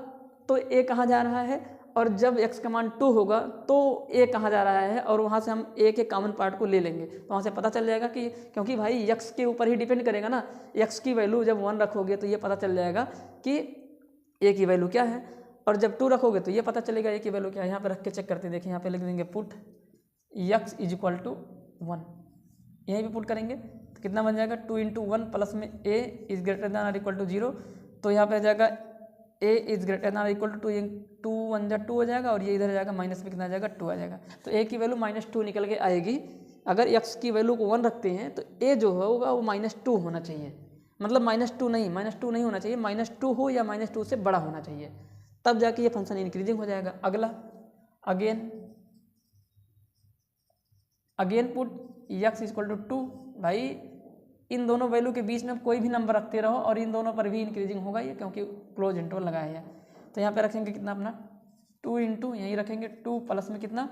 तो a कहाँ जा रहा है, और जब x का मान 2 होगा तो a कहाँ जा रहा है, और वहाँ से हम a के कॉमन पार्ट को ले लेंगे तो वहाँ से पता चल जाएगा कि, क्योंकि भाई x के ऊपर ही डिपेंड करेगा ना, x की वैल्यू जब 1 रखोगे तो ये पता चल जाएगा कि a की वैल्यू क्या है, और जब 2 रखोगे तो ये पता चलेगा a की वैल्यू क्या है। यहाँ पे रख के चेक करते हैं, देखिए यहाँ पे लिख देंगे put x is equal to 1, यहीं पे पुट करेंगे तो कितना बन जाएगा, 2 × 1 प्लस में a इज ग्रेटर देन और इक्वल टू 0। तो यहाँ पे आ जाएगा a इज ग्रेटर देन और इक्वल टू 2 1 जा 2 हो जाएगा, और ये इधर जाएगा माइनस में कितना आ जाएगा, 2 आ जाएगा। तो a की वैल्यू -2 निकल के आएगी। अगर x की वैल्यू को 1 रखते हैं तो a जो होगा वो -2 होना चाहिए, मतलब -2 नहीं होना चाहिए, -2 हो या -2 से बड़ा होना चाहिए, तब जाके ये फंक्शन इंक्रीजिंग हो जाएगा। अगला again put x equal to 2, भाई इन दोनों वैल्यू के बीच में कोई भी नंबर रखते रहो और इन दोनों पर भी इंक्रीजिंग होगा ये, क्योंकि क्लोज इंटरवल लगाया है। तो यहाँ पे रखेंगे कितना अपना 2 × यहीं रखेंगे 2 प्लस में कितना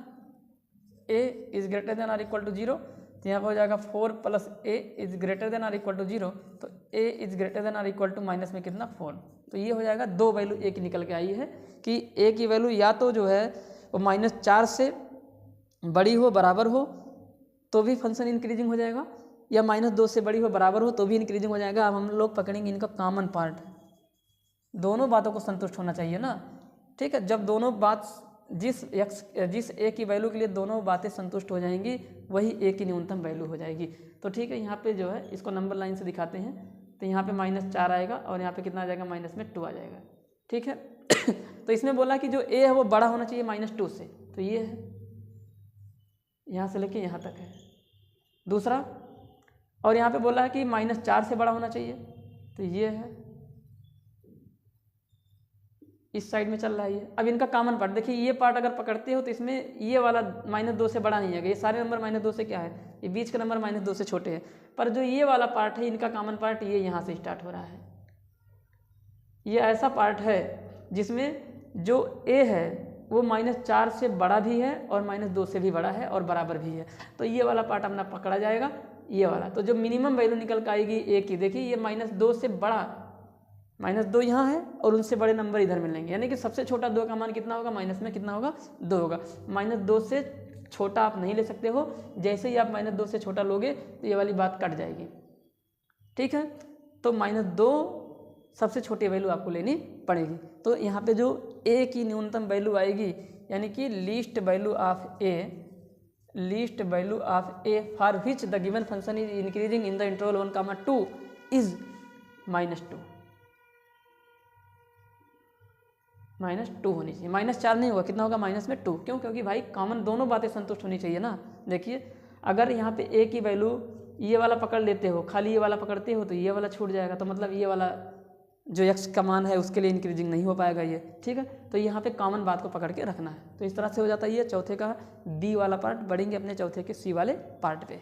a इज ग्रेटर देन और इक्वल टू 0, तो यहाँ पर हो जाएगा 4 plus a is greater then और इक्वल टू 0, तो a इज ग्रेटर देन और इक्वल टू माइनस में कितना 4। तो ये हो जाएगा, 2 वैल्यू a की निकल के आई है कि a की वैल्यू या तो जो है वो -4 से बड़ी हो, बराबर हो, तो भी फंक्शन इंक्रीजिंग हो जाएगा, या -2 से बड़ी हो बराबर हो तो भी इंक्रीजिंग हो जाएगा। अब हम लोग पकड़ेंगे इनका कॉमन पार्ट, दोनों बातों को संतुष्ट होना चाहिए ना, ठीक है। जब दोनों बात जिस ए की वैल्यू के लिए दोनों बातें संतुष्ट हो जाएंगी वही ए की न्यूनतम वैल्यू हो जाएगी। तो ठीक है, यहाँ पे जो है इसको नंबर लाइन से दिखाते हैं, तो यहाँ पे -4 आएगा और यहाँ पे कितना आ जाएगा, -2 आ जाएगा, ठीक है। तो इसमें बोला कि जो ए है वो बड़ा होना चाहिए -2 से, तो ये है, यहाँ से लेके यहाँ तक है दूसरा। और यहाँ पे बोला है कि -4 से बड़ा होना चाहिए, तो ये है, इस साइड में चल रहा है ये। अब इनका कॉमन पार्ट देखिए, ये पार्ट अगर पकड़ते हो तो इसमें ये वाला -2 से बड़ा नहीं है, ये सारे नंबर -2 से क्या है, ये बीच का नंबर -2 से छोटे हैं, पर जो ये वाला पार्ट है इनका कॉमन पार्ट ये यहाँ से स्टार्ट हो रहा है। ये ऐसा पार्ट है जिसमें जो ए है वो -4 से बड़ा भी है और -2 से भी बड़ा है और बराबर भी है, तो ये वाला पार्ट अपना पकड़ा जाएगा, ये वाला। तो जो मिनिमम वैल्यू निकल कर आएगी ए की, देखिए ये -2 से बड़ा, -2 यहाँ है और उनसे बड़े नंबर इधर मिलेंगे, यानी कि सबसे छोटा 2 का मान कितना होगा, माइनस में कितना होगा, 2 होगा। -2 से छोटा आप नहीं ले सकते हो, जैसे ही आप -2 से छोटा लोगे तो ये वाली बात कट जाएगी, ठीक है। तो -2 सबसे छोटी वैल्यू आपको लेनी पड़ेगी। तो यहाँ पे जो ए की न्यूनतम वैल्यू आएगी, यानी कि least value of A for which the given function is increasing in the interval 1, 2 is -2 होनी चाहिए, -4 नहीं होगा, कितना होगा, -2। क्यों? क्योंकि भाई कॉमन दोनों बातें संतुष्ट होनी चाहिए ना। देखिए अगर यहाँ पे ए की वैल्यू ये वाला पकड़ लेते हो, खाली ये वाला पकड़ते हो तो ये वाला छूट जाएगा, तो मतलब ये वाला जो एक्स का मान है उसके लिए इंक्रीजिंग नहीं हो पाएगा ये, ठीक है। तो यहाँ पे कॉमन बात को पकड़ के रखना है, तो इस तरह से हो जाता है ये चौथे का बी वाला पार्ट। बढ़ेंगे अपने चौथे के सी वाले पार्ट पे।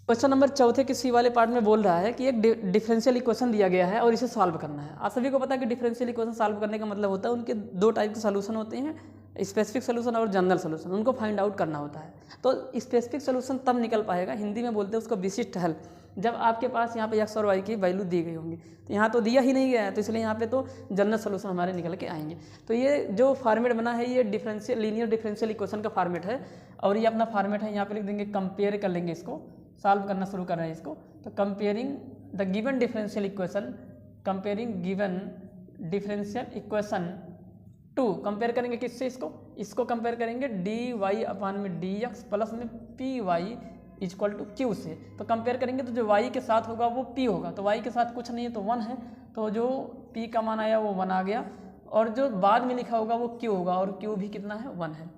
क्वेश्चन नंबर चौथे के सी वाले पार्ट में बोल रहा है कि एक डिफरेंशियल इक्वेशन दिया गया है और इसे सॉल्व करना है। आप सभी को पता है कि डिफरेंशियल इक्वेशन सॉल्व करने का मतलब होता है उनके 2 टाइप के सॉल्यूशन होते हैं, स्पेसिफिक सोल्यूशन और जनरल सोल्यूशन, उनको फाइंड आउट करना होता है। तो स्पेसिफिक सोल्यूशन तब निकल पाएगा, हिंदी में बोलते हैं उसको विशिष्ट हल, जब आपके पास यहाँ पे एक्स और वाई की वैल्यू दी गई होंगी। तो यहाँ तो दिया ही नहीं गया है, तो इसलिए यहाँ पे तो जनरल सोल्यूशन हमारे निकल के आएंगे। तो ये जो फॉर्मेट बना है ये लीनियर डिफरेंशियल इक्वेशन का फॉर्मेट है, और ये अपना फॉर्मेट है, यहाँ पे लिख देंगे, कंपेयर कर लेंगे, इसको सॉल्व करना शुरू कर रहे हैं इसको। तो comparing the given differential equation, comparing given differential equation two, compare करेंगे किससे, इसको कंपेयर करेंगे dy/dx प्लस में py इक्वल टू q से। तो कंपेयर करेंगे तो जो y के साथ होगा वो p होगा, तो y के साथ कुछ नहीं है तो 1 है, तो जो p का मान आया वो 1 आ गया, और जो बाद में लिखा होगा वो q होगा, और q भी कितना है, 1 है।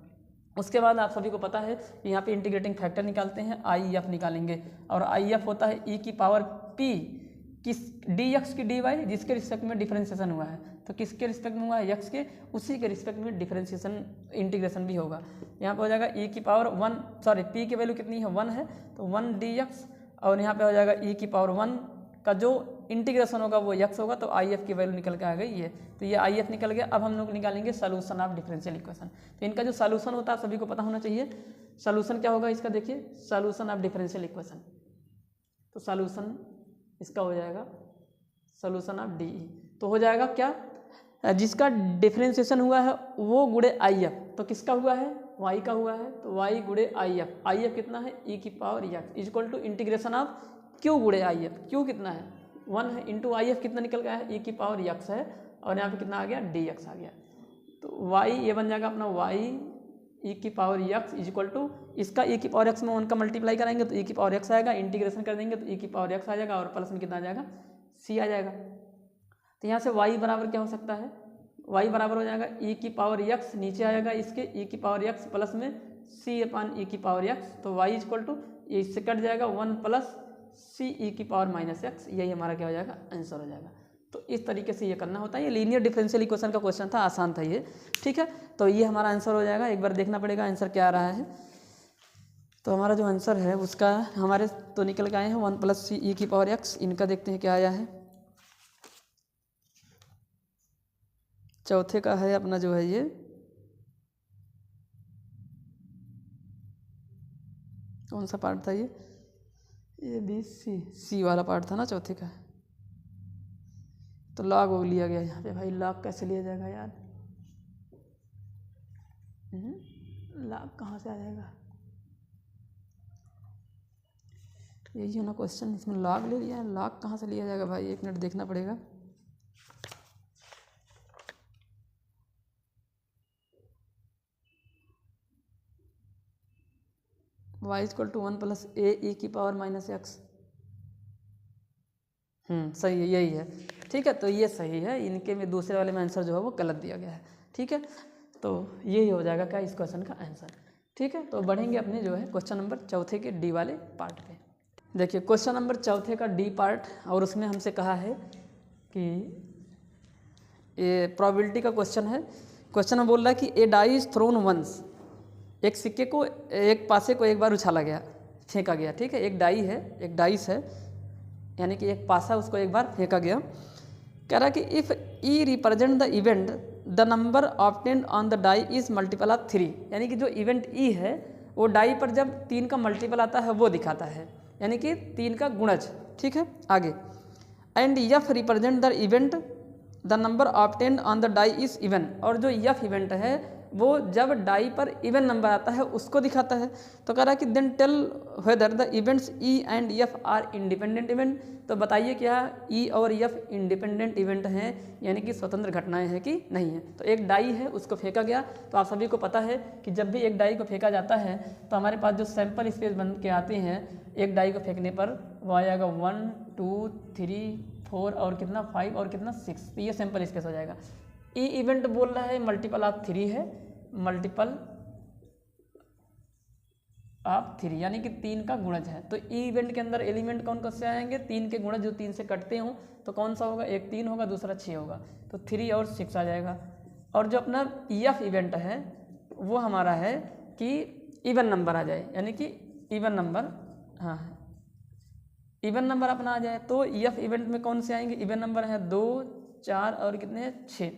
उसके बाद आप सभी को पता है यहाँ पे इंटीग्रेटिंग फैक्टर निकालते हैं, IF निकालेंगे, और IF होता है e की पावर p किस dx की dy, जिसके रिस्पेक्ट में डिफरेंशिएशन हुआ है। तो किसके रिस्पेक्ट में हुआ है, x के, उसी के रिस्पेक्ट में डिफरेंशिएशन इंटीग्रेशन भी होगा। यहाँ पे हो जाएगा e की पावर 1, सॉरी p की वैल्यू कितनी है, 1 है, तो 1 dx, और यहाँ पे हो जाएगा e की पावर 1 का जो इंटीग्रेशन होगा वो x होगा, तो IF की वैल्यू निकल के आ गई ये, तो ये IF निकल गया। अब हम लोग निकालेंगे सोल्यूशन ऑफ डिफरेंशियल इक्वेशन। तो इनका जो सोल्यूशन होता है सभी को पता होना चाहिए, सोल्यूशन क्या होगा इसका, देखिए सोल्यूशन ऑफ डिफरेंशियल इक्वेशन, तो सोल्यूशन इसका हो जाएगा सोल्यूशन ऑफ DE, तो हो जाएगा क्या, जिसका डिफरेंशिएशन हुआ है वो गुणे IF, तो किसका हुआ है, y का हुआ है, तो y गुणे IF कितना है, e की power x equal to integration of q गुणे IF, q कितना है, 1 है, इंटू IF कितना निकल गया है, e की पावर x है, और यहाँ पे कितना आ गया, dx आ गया। तो y ये बन जाएगा अपना y e की पावर x इक्वल टू, इसका e की पावर x में 1 का मल्टीप्लाई करेंगे तो e की पावर x आएगा, इंटीग्रेशन कर देंगे तो e की पावर x आ जाएगा, और प्लस में कितना आ जाएगा, c आ जाएगा। तो यहाँ से y बराबर क्या हो सकता है, y बराबर हो जाएगा e की पावर x, नीचे आएगा इसके e की पावर x प्लस में c अपान e की पावर x, तो y इक्वल टू, ये इससे कट जाएगा 1 प्लस c e की पावर -x, यही हमारा क्या हो जाएगा, आंसर हो जाएगा। तो इस तरीके से ये करना होता है, ये लीनियर डिफरेंशियल इक्वेशन का क्वेश्चन था, आसान था ये, ठीक है। तो ये हमारा आंसर हो जाएगा, एक बार देखना पड़ेगा आंसर क्या आ रहा है। तो हमारा जो आंसर है उसका हमारे तो निकल के आए हैं 1 प्लस c e की पावर x, इनका देखते हैं क्या आया है। चौथे का है अपना जो है ये कौन सा पार्ट था, ये बी सी वाला पार्ट था ना चौथे का, तो लॉग वो लिया गया यहाँ पे। भाई लॉग कैसे लिया जाएगा यार, लॉग कहाँ से आ जाएगा, यही है ना क्वेश्चन, इसमें लॉग ले लिया है, लॉग कहाँ से लिया जाएगा भाई, 1 मिनट देखना पड़ेगा। y इक्वल टू 1 प्लस ए ई की पावर माइनस एक्स। सही है, यही है। ठीक है, तो ये सही है, इनके में दूसरे वाले में आंसर जो है वो गलत दिया गया है। ठीक है, तो यही हो जाएगा क्या इस क्वेश्चन का आंसर। ठीक है, तो बढ़ेंगे अपने जो है क्वेश्चन नंबर चौथे के डी वाले पार्ट पे। देखिए क्वेश्चन नंबर चौथे का डी पार्ट, और उसमें हमसे कहा है कि ये प्रोबेबिलिटी का क्वेश्चन है। क्वेश्चन में बोल रहा है कि ए डाई इज थ्रोन वंस, एक सिक्के को, एक पासे को एक बार उछाला गया, फेंका गया। ठीक है, एक डाई है, एक डाइस है, यानी कि एक पासा उसको एक बार फेंका गया। कह रहा कि if E represent the event the number obtained on the die is multiple of 3, यानी कि जो इवेंट ई है वो डाई पर जब 3 का मल्टीपल आता है वो दिखाता है, यानी कि 3 का गुणज। ठीक है, आगे and F represent the event the number obtained on the die is even, और जो यफ इवेंट है वो जब डाई पर इवन नंबर आता है उसको दिखाता है। तो कह रहा है कि then tell whether the events E and F are independent event, तो बताइए क्या ई और एफ इंडिपेंडेंट इवेंट हैं, यानी कि स्वतंत्र घटनाएं हैं कि नहीं है। तो एक डाई है उसको फेंका गया, तो आप सभी को पता है कि जब भी एक डाई को फेंका जाता है तो हमारे पास जो सैंपल स्पेस बन के आते हैं एक डाई को फेंकने पर वो आ जाएगा 1 2 3 4 और कितना 5 और कितना 6, तो ये सैंपल स्पेस हो जाएगा। ई इवेंट बोल रहा है मल्टीपल ऑफ 3 है, मल्टीपल ऑफ 3 यानी कि 3 का गुणज है। तो ई इवेंट के अंदर एलिमेंट कौन कौन से आएंगे, 3 के गुणज जो 3 से कटते हों, तो कौन सा होगा, एक 3 होगा दूसरा 6 होगा, तो 3 और 6 आ जाएगा। और जो अपना एफ इवेंट है वो हमारा है कि इवन नंबर आ जाए, यानी कि इवन नंबर, हाँ इवन नंबर अपना आ जाए। तो एफ इवेंट में कौन से आएंगे, इवन नंबर है 2 4 और कितने 6।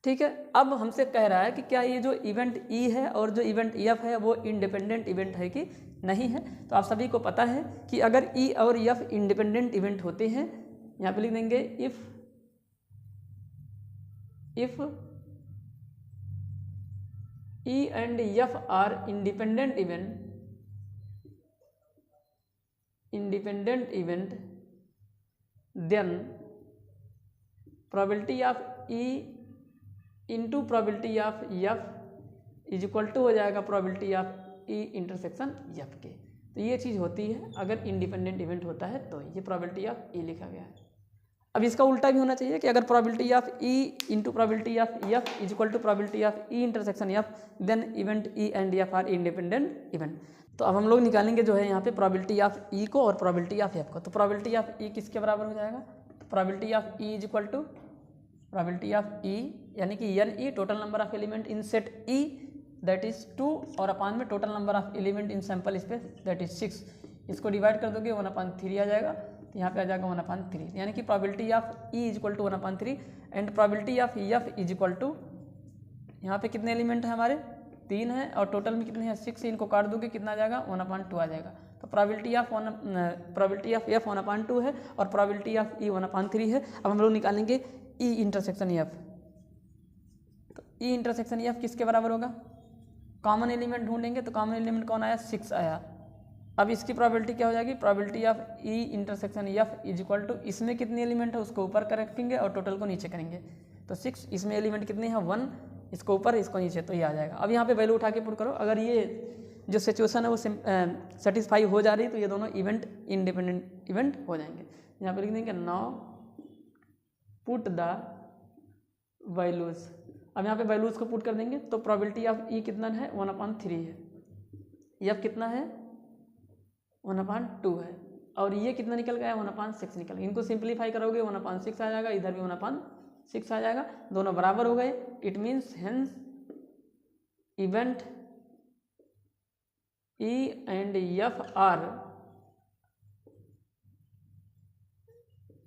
ठीक है, अब हमसे कह रहा है कि क्या ये जो इवेंट ई है और जो इवेंट एफ है वो इंडिपेंडेंट इवेंट है कि नहीं है। तो आप सभी को पता है कि अगर ई और एफ इंडिपेंडेंट इवेंट होते हैं, यहाँ पे लिख देंगे if E and F are independent event then probability of E into probability of F is equal to हो जाएगा probability of E intersection F के। तो ये चीज़ होती है अगर इंडिपेंडेंट इवेंट होता है तो, ये प्रोबेबिलिटी ऑफ ई लिखा गया है। अब इसका उल्टा भी होना चाहिए कि अगर probability of E into probability of F is equal to probability of E intersection F, then event E and F are independent event. तो अब हम लोग निकालेंगे जो है यहाँ पे प्रोबेबिलिटी ऑफ ई को और प्रोबेबिलिटी ऑफ एफ को। तो प्रोबेबिलिटी ऑफ ई किसके बराबर हो जाएगा, तो probability of E is equal to probability of E यानी कि N E total number of element in set E that is 2 और अपान में total number of element in sample space that is 6। इसको डिवाइड कर दोगे 1/3 आ जाएगा, तो यहाँ पे आ जाएगा 1/3, यानी कि probability of E is equal to 1/3 and probability of F is equal to, यहाँ पे कितने एलिमेंट हैं हमारे 3 हैं और टोटल में कितने हैं 6, इनको काट दोगे कितना आ जाएगा 1/2 आ जाएगा। तो प्रोबेबिलिटी ऑफ एफ 1/2 है और प्रोबेबिलिटी ऑफ ई 1/3 है। अब हम लोग निकालेंगे ई इंटरसेक्शन एफ। तो ई इंटरसेक्शन एफ किसके बराबर होगा, कॉमन एलिमेंट ढूंढेंगे तो कॉमन एलिमेंट कौन आया 6 आया। अब इसकी प्रोबेबिलिटी क्या हो जाएगी, probability of E intersection F is equal to, इसमें कितने एलिमेंट है उसको ऊपर कर रखेंगे और टोटल को नीचे करेंगे, तो 6, इसमें एलिमेंट कितने हैं 1, इसको ऊपर इसको नीचे, तो ये आ जाएगा। अब यहाँ पे वैल्यू उठा के पुट करो, अगर ये जो सिचुएशन है वो सेटिस्फाई हो जा रही तो ये दोनों इवेंट इंडिपेंडेंट इवेंट हो जाएंगे। यहाँ पे लिख देंगे नाउ पुट द वैल्यूज। अब यहाँ पे वैल्यूज को पुट कर देंगे तो प्रोबेबिलिटी ऑफ ई कितना है 1/3 है, एफ कितना है 1/2 है और ये कितना निकल गया 1/6 निकल गया। इनको सिंप्लीफाई करोगे 1/6 आ जाएगा, इधर भी 1/6 आ जाएगा, दोनों बराबर हो गए। It means hence event E and F are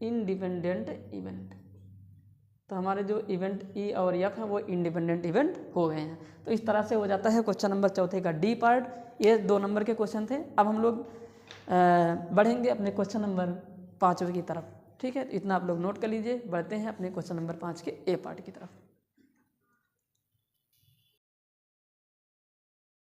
independent event. तो हमारे जो इवेंट ई और एफ है वो इंडिपेंडेंट इवेंट हो गए हैं। तो इस तरह से हो जाता है क्वेश्चन नंबर चौथे का डी पार्ट। ये 2 नंबर के क्वेश्चन थे। अब हम लोग बढ़ेंगे अपने क्वेश्चन नंबर 5 की तरफ। ठीक है, इतना आप लोग नोट कर लीजिए। बढ़ते हैं अपने क्वेश्चन नंबर 5 के ए पार्ट की तरफ।